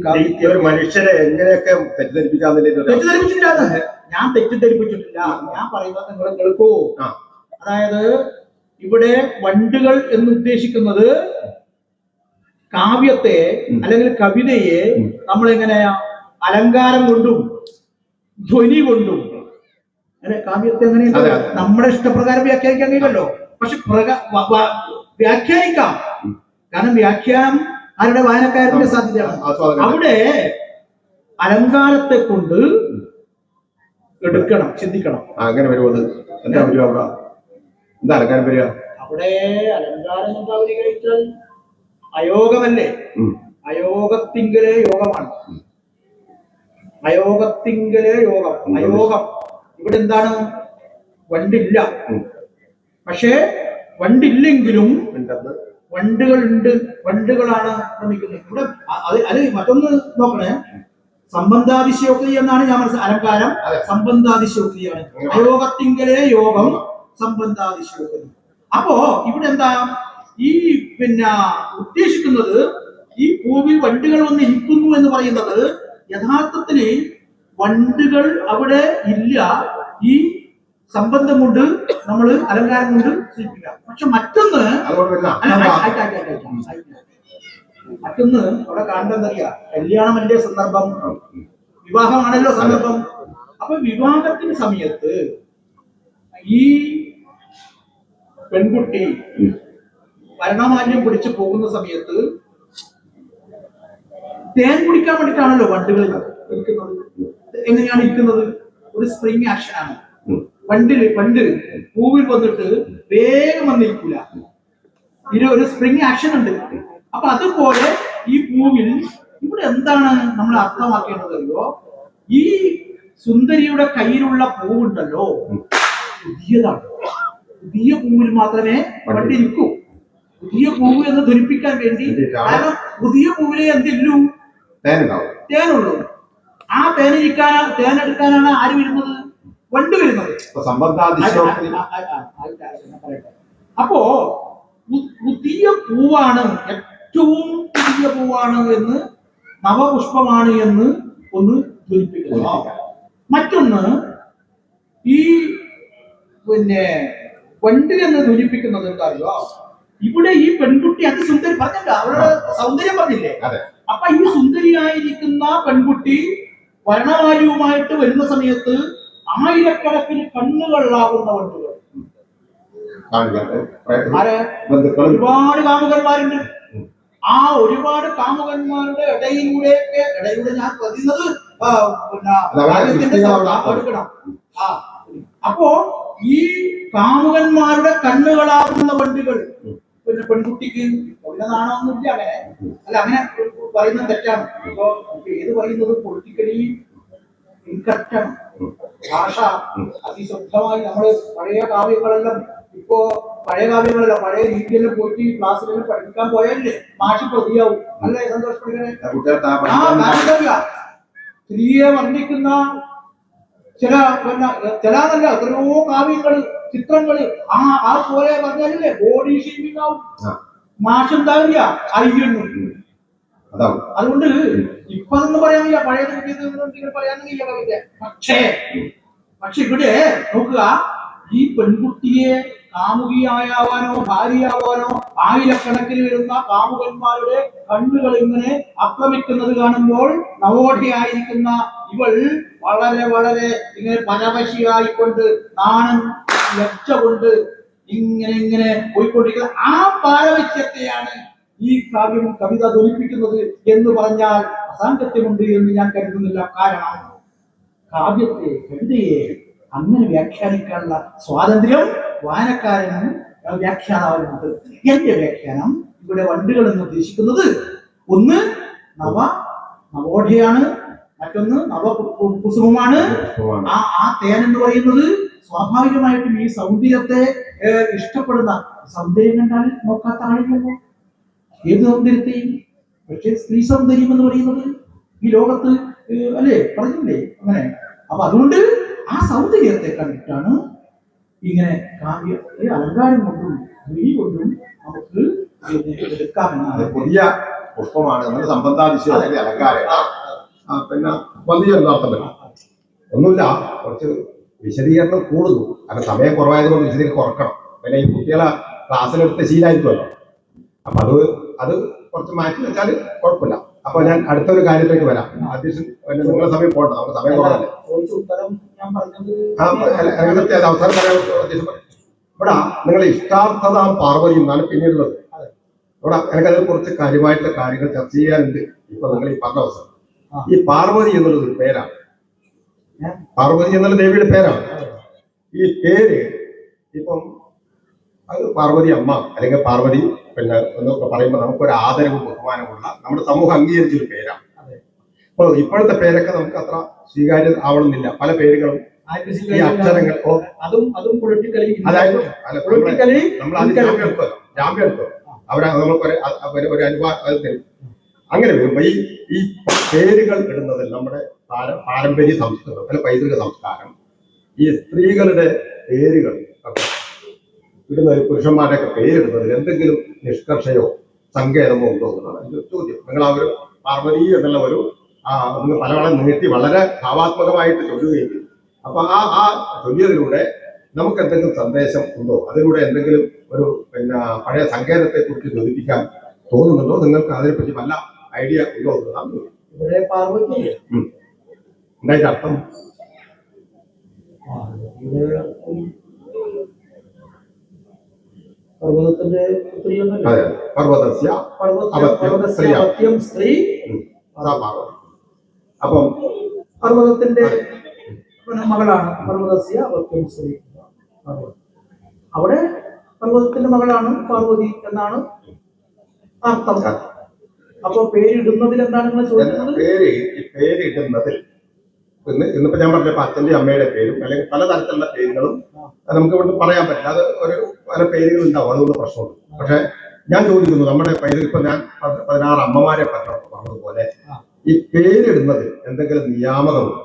ഒരു മനുഷ്യരെ എങ്ങനെയൊക്കെ തെറ്റിദ്ധരിപ്പിച്ചിട്ടില്ല. ഞാൻ തെറ്റിദ്ധരിപ്പിച്ചിട്ടില്ല. ഞാൻ പറയുന്നത് നിങ്ങൾ കേൾക്കൂ. അതായത് ഇവിടെ വണ്ടുകൾ എന്ന് ഉദ്ദേശിക്കുന്നത് കാവ്യത്തെ അല്ലെങ്കിൽ കവിതയെ നമ്മളെങ്ങനെയാ അലങ്കാരം കൊണ്ടും ധ്വനി കൊണ്ടും കാവ്യത്തെ എങ്ങനെയുണ്ട് നമ്മുടെ ഇഷ്ടപ്രകാരം വ്യാഖ്യാനിക്കാൻ കഴിയില്ലല്ലോ. പക്ഷെ വ്യാഖ്യാനിക്കാം. കാരണം വ്യാഖ്യാനം ആരുടെ വായനക്കാരന്റെ സാധ്യതയാണ്. അവിടെ അലങ്കാരത്തെ കൊണ്ട് എടുക്കണം, ചിന്തിക്കണം. അങ്ങനെ വരുന്നത് എന്താ വരിക? അവിടെ എന്താ അലങ്കാരം വരിക? അവിടെ അലങ്കാരം എന്താ വരിക? അയോഗമല്ലേ? അയോഗത്തിങ്കലെ യോഗമാണ്. അയോഗത്തിങ്കലെ യോഗം. അയോഗം ഇവിടെ എന്താണ്? വണ്ടില്ല. പക്ഷേ വണ്ടില്ലെങ്കിലും വണ്ടുകളുണ്ട്. വണ്ടുകളാണ് ശ്രമിക്കുന്നത് ഇവിടെ. അത് മറ്റൊന്ന് നോക്കണേ. സംബന്ധാതിശയോക്തി എന്നാണ് ഞാൻ അലങ്കാരം. അതെ. സംബന്ധാതിശയോക്തിയാണ്. അയോഗത്തിങ്കലെ യോഗം സംബന്ധാതിശയോക്തി. അപ്പോ ഇവിടെ എന്താ ഈ ഉദ്ദേശിക്കുന്നത്, ഈ പൂവിൽ വണ്ടുകൾ വന്ന് ഇരിക്കുന്നു എന്ന് പറയുന്നത് യഥാർത്ഥത്തില് വണ്ടുകൾ അവിടെ ഇല്ല. ഈ സംബന്ധം കൊണ്ട് നമ്മൾ അലങ്കാരം കൊണ്ട് സൂചിപ്പിക്കാം. പക്ഷെ മറ്റൊന്ന് മറ്റൊന്ന് അവിടെ കാണുന്നതറിയാ, കല്യാണമല്ലേ സന്ദർഭം, വിവാഹമാണല്ലോ സന്ദർഭം. അപ്പൊ വിവാഹത്തിന് സമയത്ത് ഈ പെൺകുട്ടി ഭരണമാന്യം പിടിച്ചു പോകുന്ന സമയത്ത് തേൻ കുടിക്കാൻ വേണ്ടിയിട്ടാണല്ലോ വണ്ടുകൾ ഇരിക്കുന്നത്. എങ്ങനെയാണ് ഇരിക്കുന്നത്? ഒരു സ്പ്രിംഗ് ആക്ഷൻ ആണ്. പണ്ട് പൂവിൽ വന്നിട്ട് വേഗം വന്നിരിക്കൂല, ഇത് ഒരു സ്പ്രിംഗ് ആക്ഷൻ ഉണ്ട്. അപ്പൊ അതുപോലെ ഈ പൂവിൽ ഇവിടെ എന്താണ് നമ്മൾ അർത്ഥമാക്കേണ്ടത് അറിയോ? ഈ സുന്ദരിയുടെ കയ്യിലുള്ള പൂവുണ്ടല്ലോ, പുതിയതാണ്. പുതിയ പൂവിൽ മാത്രമേ വണ്ടിരിക്കൂ. പുതിയ പൂവ് എന്ന് ധരിപ്പിക്കാൻ വേണ്ടി. കാരണം പുതിയ പൂവിലെ എന്തില്ലൂ? തേനുള്ളൂ. ആ തേനെടുക്കാനാണ് ആര് വരുന്നത്? വണ്ട് വരുന്നത്. അപ്പോ പുതിയ പൂവാണ്, ഏറ്റവും പുതിയ പൂവാണ് എന്ന്, നവപുഷ്പമാണ് എന്ന് ഒന്ന് ധരിപ്പിക്കുന്നു. മറ്റൊന്ന് ഈ വണ്ട് എന്ന് ധരിപ്പിക്കുന്നത് എന്താണോ? ഇവിടെ ഈ പെൺകുട്ടി അതിസുന്ദരി പറഞ്ഞില്ല, അവരുടെ സൗന്ദര്യം പറഞ്ഞില്ലേ? അപ്പൊ ഈ സുന്ദരിയായിരിക്കുന്ന പെൺകുട്ടി വർണ്ണവായുവുമായിട്ട് വരുന്ന സമയത്ത് ആയിരക്കണക്കിന് കണ്ണുകളിലാകുന്ന വണ്ടുകൾ. ഒരുപാട് കാമുകന്മാരുണ്ട്. ആ ഒരുപാട് കാമുകന്മാരുടെ ഇടയിലൂടെ ഞാൻ പറയുന്നത് എടുക്കണം. അപ്പോ ഈ കാമുകന്മാരുടെ കണ്ണുകളാകുന്ന വണ്ടുകൾ പെൺകുട്ടിക്ക് നാണമൊന്നുമില്ല. അങ്ങനെ അല്ല, അങ്ങനെ പറയുന്നത് തെറ്റാണ്. ഇപ്പൊ ഏത് പറയുന്നത് പൊളിറ്റിക്കലി ഇൻകറക്റ്റാണ്. ഭാഷ അതിശുദ്ധമായി നമ്മള് പഴയ കാവ്യങ്ങളെല്ലാം, ഇപ്പോ പഴയ കാവ്യങ്ങളല്ല, പഴയ രീതിയെല്ലാം പോയിട്ട് ക്ലാസ്സിലെല്ലാം പഠിക്കാൻ പോയാലേ മാഷ് പ്രതിയാവും. അല്ലേ സന്തോഷപ്പെടുകയാണ്. സ്ത്രീയെ വർണ്ണിക്കുന്ന ചിലതല്ല എത്രയോ കാവ്യങ്ങള്, ചിത്രങ്ങള് ആ പോലെ പറഞ്ഞാലല്ലേ ബോഡി ഷേമിംഗ് ആവും. മാഷ് എന്താവില്ല അറിയുന്നു. അതുകൊണ്ട് ഇപ്പൊ എന്ന് പറയാൻ വയ്യ, പഴയത് പറയാനും വയ്യ. പക്ഷെ ഇവിടെ നോക്കുക, ഈ പെൺകുട്ടിയെ കാമുകിയാവാനോ ഭാര്യയാവാനോ ആയിരക്കണക്കിന് വരുന്ന കാമുകന്മാരുടെ കണ്ണുകൾ ഇങ്ങനെ ആക്രമിക്കുന്നത് കാണുമ്പോൾ നവോഢയായിരിക്കുന്ന ഇവൾ വളരെ വളരെ ഇങ്ങനെ പരവശിയായിക്കൊണ്ട് നാണം ലജ്ജ കൊണ്ട് ഇങ്ങനെ പോയിക്കൊണ്ടിരിക്കുന്നത്. ആ പാരവശ്യത്തെയാണ് ഈ കാവ്യം കവിത ധ്വനിപ്പിക്കുന്നത് എന്ന് പറഞ്ഞാൽ അസാംഗത്യമുണ്ട് എന്ന് ഞാൻ കരുതുന്നില്ല. കാരണം കാവ്യത്തെ, കവിതയെ അങ്ങനെ വ്യാഖ്യാനിക്കാനുള്ള സ്വാതന്ത്ര്യം വായനക്കാരന് വ്യാഖ്യാനാവുന്നുണ്ട്. എന്റെ വ്യാഖ്യാനം ഇവിടെ വണ്ടുകൾ എന്ന് ഉദ്ദേശിക്കുന്നത് ഒന്ന് നവോഢയാണ്, മറ്റൊന്ന് നവകുസുമമാണ്. ആ തേൻ എന്ന് പറയുന്നത് സ്വാഭാവികമായിട്ടും ഈ സൗന്ദര്യത്തെ ഇഷ്ടപ്പെടുന്ന, സൗന്ദര്യം കണ്ടാൽ നോക്കാത്ത ആളില്ലല്ലോ, ഏത് സൗന്ദര്യത്തെയും. പക്ഷെ സ്ത്രീ സൗന്ദര്യം എന്ന് പറയുന്നത് ഈ ലോകത്ത് അല്ലേ, പറഞ്ഞില്ലേ അങ്ങനെ. അപ്പൊ അതുകൊണ്ട് ആ സൗന്ദര്യത്തെ കണ്ടിട്ടാണ് ഇങ്ങനെ കാവ്യ അലങ്കാരം കൊണ്ടും ധ്വനി കൊണ്ടും നമുക്ക് എടുക്കാമെന്നാണ്. പുതിയ പുഷ്പമാണ് നമ്മുടെ സംബന്ധാതിശയോക്തി അലങ്കാരം. പിന്നെ വലിയ അർത്ഥം വരും. ഒന്നുമില്ല, കുറച്ച് വിശദീകരണം കൂടുന്നു. കാരണം സമയം കുറവായതുകൊണ്ട് വിശദീകരണം കുറക്കണം. പിന്നെ ഈ കുട്ടികളെ ക്ലാസ്സിലെടുത്ത ശീലമായിരിക്കുമല്ലോ. അപ്പൊ അത് കുറച്ച് മാറ്റി വെച്ചാൽ കുഴപ്പമില്ല. അപ്പൊ ഞാൻ അടുത്തൊരു കാര്യത്തിലേക്ക് വരാം. അധ്യക്ഷൻ നിങ്ങളുടെ സമയം പോട്ടെ, നമുക്ക് സമയം കുറവല്ലേ. അവസരം പറയാൻ അധ്യക്ഷൻ ഇവിടെ നിങ്ങളെ ഇഷ്ടാർത്ഥതാം പാർവതി എന്നാണ് പിന്നീടുള്ളത്. ഇവിടെ എനിക്കതിനെ കുറിച്ച് കാര്യമായിട്ടുള്ള കാര്യങ്ങൾ ചർച്ച ചെയ്യാനുണ്ട്. ഇപ്പൊ നിങ്ങൾ ഈ പറഞ്ഞ അവസരം, ഈ പാർവതി എന്നുള്ളത് ഒരു പേരാണ്. പാർവതി എന്നുള്ള ദേവിയുടെ പേരാണ്. ഈ പേര് ഇപ്പം അത് പാർവതി അമ്മ അല്ലെങ്കിൽ പാർവതി പിന്നെ എന്നൊക്കെ പറയുമ്പോൾ നമുക്കൊരു ആദരവും ബഹുമാനമുള്ള നമ്മുടെ സമൂഹം അംഗീകരിച്ചൊരു പേരാണ്. അപ്പൊ ഇപ്പോഴത്തെ പേരൊക്കെ നമുക്ക് അത്ര സ്വീകാര്യം ആവണമെന്നില്ല. പല പേരുകളും ഈ അക്ഷരങ്ങൾ അതായത് നമ്മൾ അത് ജാമ്യം എടുത്തോ അവരെ നമ്മൾക്കൊരു അനുവാദം തരും. അങ്ങനെ വരുമ്പോ ഈ പേരുകൾ ഇടുന്നതിൽ നമ്മുടെ പാരമ്പര്യ സംസ്കൃതം അല്ലെ പൈതൃക സംസ്കാരം ഈ സ്ത്രീകളുടെ പേരുകൾ ഒക്കെ ഇടുന്നതിൽ പുരുഷന്മാരുടെയൊക്കെ പേരിടുന്നതിൽ എന്തെങ്കിലും നിഷ്കർഷയോ സങ്കേതമോ ഉണ്ടോ എന്നാണ് എൻ്റെ ചോദ്യം. നിങ്ങൾ ആ ഒരു പാർവതി എന്നുള്ള ഒരു നിങ്ങൾ പല നീട്ടി വളരെ ഭാവാത്മകമായിട്ട് ചൊല്ലുകയും ചെയ്തു. അപ്പൊ ആ ചൊല്ലിയതിലൂടെ നമുക്ക് എന്തെങ്കിലും സന്ദേശം ഉണ്ടോ, അതിലൂടെ എന്തെങ്കിലും ഒരു പഴയ സങ്കേതത്തെ കുറിച്ച് ജ്വലിപ്പിക്കാൻ തോന്നുന്നുണ്ടോ, നിങ്ങൾക്ക് അതിനെപ്പറ്റി നല്ല ഐഡിയ ഉണ്ടോ എന്നതാണ് ഇവിടെ പാർവതി എന്തായിട്ട് അർത്ഥം? പർവ്വതത്തിന്റെ അതെ, പർവ്വതസ്യ പർവ്വതസ്യം സ്ത്രീ പാർവതി. അപ്പം പർവ്വതത്തിന്റെ മകളാണ് പർവ്വതസ്യ അവത്യം സ്ത്രീ. അവിടെ പർവ്വതത്തിന്റെ മകളാണ് പാർവതി എന്നാണ് അർത്ഥം. അപ്പൊ പേരിടുന്നതിൽ എന്താണ് നിങ്ങൾ ചോദിക്കുന്നത്? പേരിടുന്നതിൽ ഇന്നിപ്പോ ഞാൻ പറഞ്ഞ അച്ഛന്റെ അമ്മയുടെ പേരും അല്ലെങ്കിൽ പലതരത്തിലുള്ള പേരുകളും നമുക്ക് ഇവിടെ പറയാൻ പറ്റില്ല. അത് പല പേരുകൾ ഉണ്ടാവും, അതുകൊണ്ട് പ്രശ്നമുണ്ട്. പക്ഷെ ഞാൻ ചോദിക്കുന്നു, നമ്മുടെ പേര് ഇപ്പൊ ഞാൻ 16 അമ്മമാരെ പറഞ്ഞതുപോലെ ഈ പേരിടുന്നതിൽ എന്തെങ്കിലും നിയാമകമുണ്ടോ?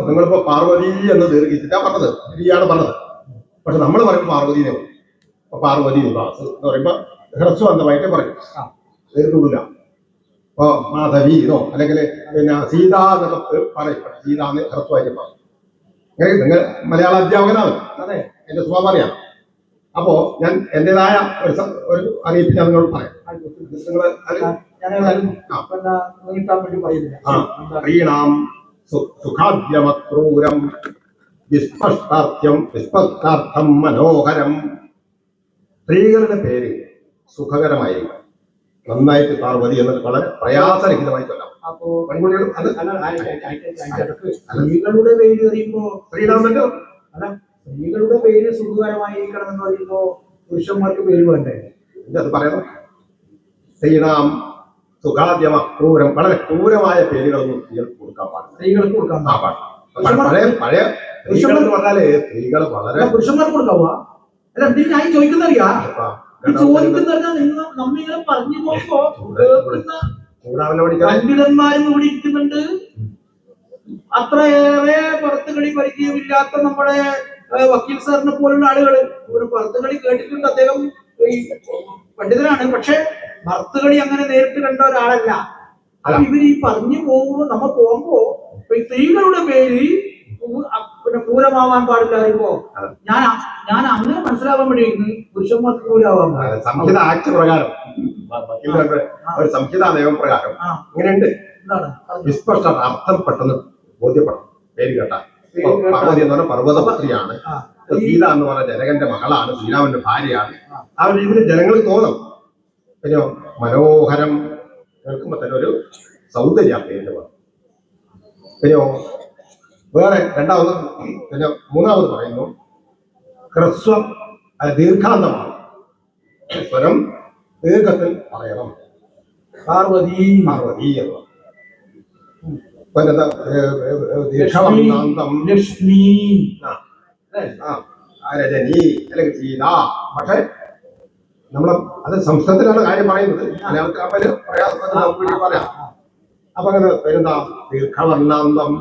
നിങ്ങളിപ്പോ പാർവതി എന്ന് ദീർഘിച്ചിട്ടാ പറഞ്ഞത്, ഇയാണ് പറഞ്ഞത്. പക്ഷെ നമ്മൾ പറയുമ്പോൾ പാർവതിനെ പറയും. ഇപ്പൊ പാർവതി ഉല്ലാസ് എന്ന് പറയുമ്പോ ഹ്രസ്വന്തമായിട്ടേ പറയും, ദീർഘമില്ല. ഇപ്പൊ മാധവി എന്നോ അല്ലെങ്കിൽ സീത എന്നൊക്കെ പറയും. സീതാന്ന് ഹ്രസ്വമായിട്ട് പറയും. നിങ്ങൾ മലയാള അധ്യാപകനാണ്, അതെ, എന്റെ സ്വഭാവം അറിയാം. അപ്പോ ഞാൻ എന്റേതായ ഒരു അറിയിപ്പ് ഞാൻ നിങ്ങളോട് പറയാം. സ്ത്രീണാം സുഖാദ്യമക്രൂരം വിസ്പഷ്ടാർത്ഥം മനോഹരം. സ്ത്രീകളുടെ പേര് സുഖകരമായിരിക്കും, നന്നായിട്ട് പാർവതി എന്നിട്ട് വളരെ പ്രയാസരഹിതമായി കൊല്ലാം. സ്ത്രീകളുടെ പേര് അറിയുമ്പോ ശ്രീരാമന്റെ അല്ല, സ്ത്രീകളുടെ പേര് സുഖകരമായിരിക്കണം എന്ന് പറയുമ്പോ പുരുഷന്മാർക്ക് പേര് വേണ്ടേ? അത് പറയണം. സ്ത്രീണാം സുഖാദ്യമ ക്രൂരം, വളരെ ക്രൂരമായ പേരുകളൊന്നും സ്ത്രീകൾക്ക് കൊടുക്കാൻ പാടില്ല. സ്ത്രീകൾക്ക് കൊടുക്കാൻ പഴയ സ്ത്രീകൾ എന്ന് പറഞ്ഞാല് സ്ത്രീകൾ വളരെ പുരുഷന്മാർക്ക് കൊടുക്കാവുക. അല്ല, എന്തിനാ ഞാൻ ചോദിക്കുന്നറിയാ? ചോദിക്കുന്ന നിങ്ങൾ നമ്മിങ്ങനെ പറഞ്ഞു പോകുമ്പോ പണ്ഡിതന്മാരും ഇവിടെ ഇരിക്കുന്നുണ്ട്. അത്രയേറെ പുറത്തുകളി പരിചയമില്ലാത്ത നമ്മുടെ വക്കീൽ സാറിനെ പോലുള്ള ആളുകൾ ഒരു പുറത്തുകളി കേട്ടിട്ടുണ്ട്. അദ്ദേഹം പണ്ഡിതനാണ്, പക്ഷെ ഭർത്തുകളി അങ്ങനെ നേരിട്ട് കണ്ട ഒരാളല്ല. ഇവർ ഈ പറഞ്ഞു പോകുമ്പോ സ്ത്രീകളുടെ പേര് പിന്നെ ക്രൂരമാവാൻ പാടില്ല അറിയുമ്പോ ഞാൻ അങ്ങനെ മനസ്സിലാവാൻ വേണ്ടി പുരുഷന്മാർക്ക് ക്രൂരമാവാൻ പാടില്ല. സംഹിത ആക്ട് പ്രകാരം, ഒരു സംഹിത നിയമപ്രകാരം ഇങ്ങനെയുണ്ട്. വിസ്പഷ്ട അർത്ഥം പെട്ടെന്ന് ബോധ്യപ്പെടണം. പേര് കേട്ടാ പാർവതി എന്ന് പറഞ്ഞ പർവ്വതപുത്രിയാണ്, സീത എന്ന് പറഞ്ഞ ജനകന്റെ മകളാണ്, ശ്രീരാമന്റെ ഭാര്യയാണ്. ആ ഒരു രീതിയിൽ ജനങ്ങൾക്ക് തോന്നും. പിന്നെ മനോഹരം കേൾക്കുമ്പോ തന്നെ ഒരു സൗന്ദര്യ പേര് പറഞ്ഞു. പിന്നെയോ വേറെ രണ്ടാമത് പിന്നെ മൂന്നാമത് പറയുന്നു ഹ്രസ്വം, ദീർഘാന്തമാണ്. സ്വരം ദീർഘത്തിൽ പറയണം. പാർവതി പാർവതി എന്ന് ദീർഘാന്തം ലക്ഷ്മി രജനി അല്ലെങ്കിൽ സീത. പക്ഷെ നമ്മളെ അത് സംസ്കൃതത്തിലാണ് കാര്യം പറയുന്നത്, മലയാളത്തിൽ പ്രയാസം പറയാം. അപ്പൊ അങ്ങനെ വരുന്ന ദീർഘവർണ്ണാന്തം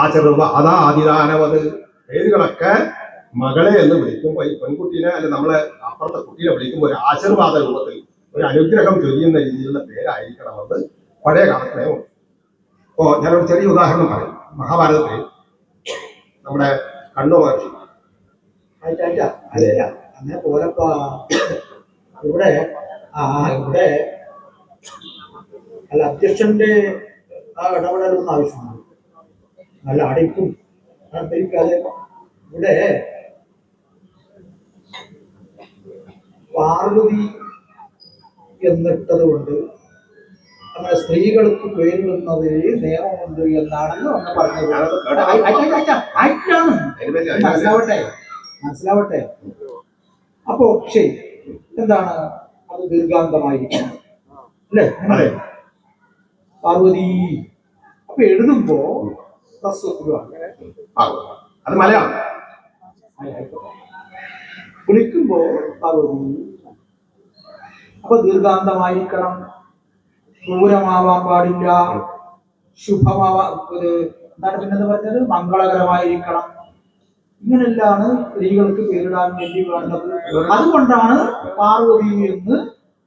ആചർവാദാതിദാനവത്. പേരുകളൊക്കെ മകളെ എന്ന് വിളിക്കുമ്പോൾ ഈ പെൺകുട്ടീനെ അല്ലെങ്കിൽ നമ്മളെ അപ്പുറത്തെ കുട്ടീനെ വിളിക്കുമ്പോൾ ഒരു ആശീർവാദ രൂപത്തിൽ ഒരു അനുഗ്രഹം ചൊല്ലുന്ന രീതിയിലുള്ള പേരായിരിക്കണമെന്ന് പഴയ കാലത്തിലേ ഉണ്ട്. ഇപ്പോ ഞാനൊരു ചെറിയ ഉദാഹരണം പറയും. മഹാഭാരതത്തിൽ നമ്മുടെ കണ്ണു മഹർഷി അങ്ങനെ പോലപ്പാ ഇവിടെ ഇവിടെ അല്ല, അധ്യക്ഷന്റെ ആ ഇടപെടലൊന്നും ആവശ്യമാണ്. നല്ല അടിപ്പും അന്തരിക്കാതെ ഇവിടെ പാർവതി എന്നിട്ടത് കൊണ്ട് അങ്ങനെ സ്ത്രീകൾക്ക് പേരിടുന്നതിൽ നിയമമുണ്ട് എന്നാണെന്ന് ഒന്ന് പറഞ്ഞത്. മനസ്സിലാവട്ടെ. അപ്പോ ശരി, എന്താണ് അത്? ദീർഘാന്തമായിരിക്കണം അല്ലേ? പാർവതി അപ്പൊ എഴുതുമ്പോ അത് മലയാളം. കുളിക്കുമ്പോ പാർവതി, അപ്പൊ ദീർഘാന്തമായിരിക്കണം, ക്രൂരമാവാൻ പാടില്ല, എന്താണ് പിന്നെന്താ പറഞ്ഞത്, മംഗളകരമായിരിക്കണം. ഇങ്ങനെല്ലാണ് സ്ത്രീകൾക്ക് പേരിടാൻ വേണ്ടി വേണ്ടത്. അതുകൊണ്ടാണ് പാർവതി എന്ന്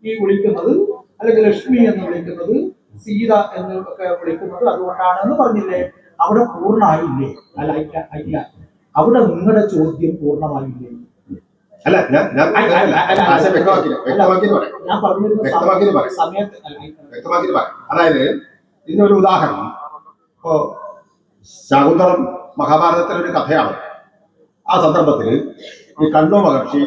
ഈ വിളിക്കുന്നത്, അല്ലെങ്കിൽ ലക്ഷ്മി എന്ന് വിളിക്കുന്നത്, സീത എന്ന് ഒക്കെ വിളിക്കുന്നത് അതുകൊണ്ടാണ് എന്ന് പറഞ്ഞില്ലേ? അവിടെ പൂർണ്ണമായില്ലേ? അല്ല, അവിടെ നിങ്ങളുടെ ചോദ്യം പൂർണ്ണമായില്ലേ? അല്ല ഞാൻ പറഞ്ഞിരുന്ന സമയത്ത് വ്യക്തമാക്കി പറയാം. അതായത് ഇതിനൊരു ഉദാഹരണം, ഇപ്പോ ശകുന്തളം മഹാഭാരതത്തിലൊരു കഥയാണ്. ആ സന്ദർഭത്തിൽ ഈ കണ്ണു മഹർഷി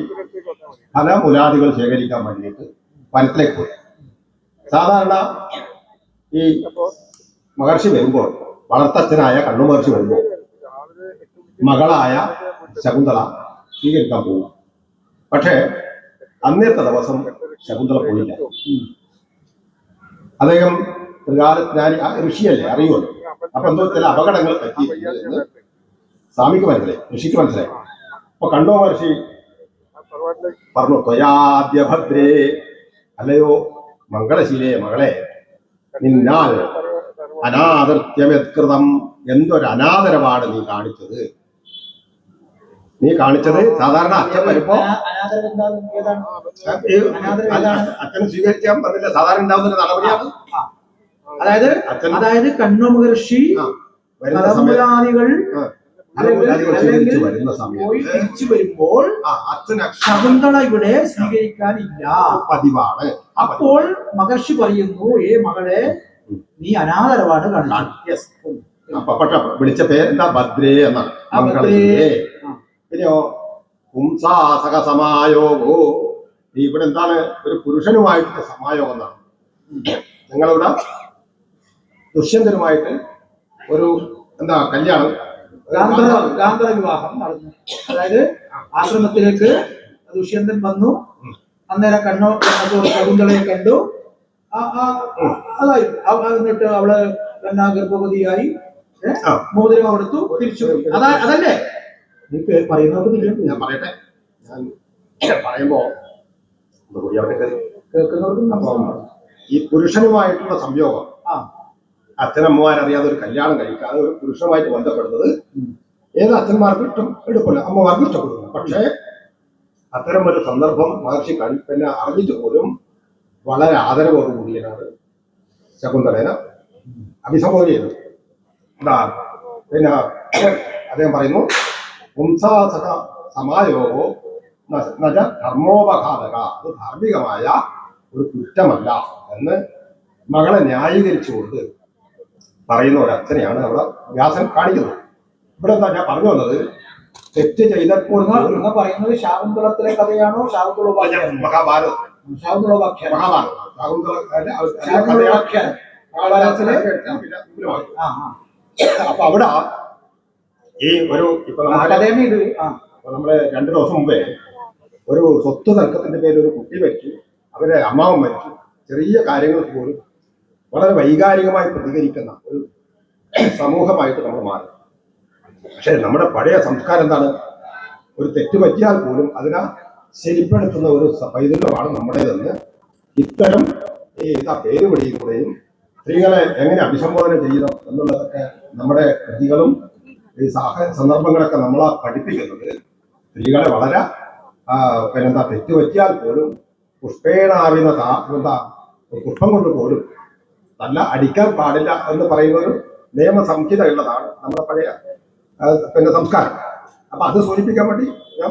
ഫലമുലാദികൾ ശേഖരിക്കാൻ വേണ്ടിയിട്ട് വനത്തിലേക്ക് പോയി. സാധാരണ ഈ മഹർഷി വരുമ്പോൾ, വളർത്തച്ഛനായ കണ്ണു മഹർഷി വരുമ്പോൾ മകളായ ശകുന്തള സ്വീകരിക്കാൻ പോകും. പക്ഷേ അന്നത്തെ ദിവസം ശകുന്തള പോയില്ല. അദ്ദേഹം ത്രികാലജ്ഞാനി ഋഷിയല്ലേ, അറിയുമല്ലോ. അപ്പൊ എന്തോ ചില അപകടങ്ങൾ പറ്റിയിട്ടുണ്ട് എന്ന് സ്വാമിക്ക് മനസ്സിലായി, ഋഷിക്ക് മനസ്സിലായി. അപ്പൊ കണ്ണു മഹർഷി പറഞ്ഞു, ത്വയാദ്യ ഭദ്രേ, അല്ലയോ മംഗളശീലേ മകളെ, നിന്നാൽ അനാദൃത്യമത്കൃതം, എന്തൊരു അനാദരവാണ് നീ കാണിച്ചത്. സാധാരണ അച്ഛൻ വരുമ്പോ അച്ഛനെ സ്വീകരിക്കാൻ പറഞ്ഞില്ല, സാധാരണ ഉണ്ടാവുന്ന നടപടിയാണ്. അതായത് കണ്ണു മഹർഷി ഫലമുലാദികൾ വരുന്ന സമയത്ത് തിരിച്ചു വരുമ്പോൾ ശകുന്തള ഇവിടെ സ്വീകരിക്കാനില്ല, പതിവാണ്. അപ്പോൾ മഹർഷി പറയുന്നു, മകളെ നീ അനാദരവാണ് കാണിച്ചത്. വിളിച്ച പേരെന്താ? ഭദ്രേ എന്നാണ്. പിന്നെയോ പുംസാസക സമായോഗോ, ഇവിടെ എന്താണ്? ഒരു പുരുഷനുമായിട്ടുള്ള സമായോഗം എന്നാണ്. നിങ്ങളിവിടെ ദുഷ്യന്തനുമായിട്ട് ഒരു എന്താ കല്യാണം, ഗാന്ധർവ വിവാഹം നടന്നു. അതായത് ആശ്രമത്തിലേക്ക് ദുഷ്യന്തൻ വന്നു, അന്നേരം ശകുന്തളയെ കണ്ടു, എന്നിട്ട് അവള് ഗർഭവതിയായി, മോതിരം കൊടുത്തു, തിരിച്ചു. അതല്ലേ പറയുന്നവർക്ക്? ഞാൻ പറയട്ടെ, ഞാൻ പറയുമ്പോ കേൾക്കുന്നവർക്ക് ഈ പുരുഷനുമായിട്ടുള്ള സംയോഗം, അച്ഛനമ്മമാരറിയാതെ ഒരു കല്യാണം കഴിക്കാതെ ഒരു പുരുഷനുമായിട്ട് ബന്ധപ്പെടുന്നത് ഏത് അച്ഛന്മാർക്ക് എടുക്കില്ല, അമ്മമാർക്ക് ഇഷ്ടപ്പെടുന്നു. പക്ഷേ അത്തരം ഒരു സന്ദർഭം മഹർഷി പിന്നെ അറിഞ്ഞിട്ട് പോലും വളരെ ആദരവോടുകൂടിയാണ് ശകുന്തളേനെ അഭിസംബോധന ചെയ്തത്. എന്താ പിന്നെ അദ്ദേഹം പറയുന്നു, പുംസാസക സമായോഗോ ധർമ്മോപഘാതക, അത് ധാർമ്മികമായ ഒരു കുറ്റമല്ല എന്ന് മകളെ ന്യായീകരിച്ചുകൊണ്ട് പറയുന്ന ഒരു അച്ഛനെയാണ് അവിടെ വ്യാസൻ കാണിക്കുന്നത്. ഇവിടെ എന്താ ഞാൻ പറഞ്ഞു വന്നത്, തെറ്റ് ചെയ്തപ്പോൾ പറയുന്നത് ശാകുന്തളത്തിലെ കഥയാണോ? മഹാഭാരതം, അപ്പൊ അവിടെ ഈ ഒരു ഇപ്പൊ നമ്മള് 2 ദിവസം മുമ്പേ ഒരു സ്വത്ത് തർക്കത്തിന്റെ പേരിൽ ഒരു കുട്ടി മരിച്ചു, അവരെ അമ്മാവൻ മരിച്ചു. ചെറിയ കാര്യങ്ങൾക്ക് പോലും വളരെ വൈകാരികമായി പ്രതികരിക്കുന്ന ഒരു സമൂഹമായിട്ട് നമ്മൾ മാറി. പക്ഷെ നമ്മുടെ പഴയ സംസ്കാരം എന്താണ്? ഒരു തെറ്റ് പറ്റിയാൽ പോലും അതിനെ ശരിപ്പെടുത്തുന്ന ഒരു പൈതൃകമാണ് നമ്മുടേതെന്ന് ഇത്തരം പേര് വിളിയിലൂടെയും സ്ത്രീകളെ എങ്ങനെ അഭിസംബോധന ചെയ്യണം എന്നുള്ളതൊക്കെ നമ്മുടെ കൃതികളും ഈ സന്ദർഭങ്ങളൊക്കെ നമ്മളെ പഠിപ്പിക്കുന്നത് സ്ത്രീകളെ വളരെ പിന്നെന്താ തെറ്റ് പറ്റിയാൽ പോലും പുഷ്പേണാവിന പുഷ്പം കൊണ്ട് പോലും നല്ല അടിക്കാൻ പാടില്ല എന്ന് പറയുന്ന ഒരു നിയമസംഹിത ഉള്ളതാണ് നമ്മുടെ പഴയ പിന്നെ സംസ്കാരം. അപ്പൊ അത് സൂചിപ്പിക്കാൻ വേണ്ടി ഞാൻ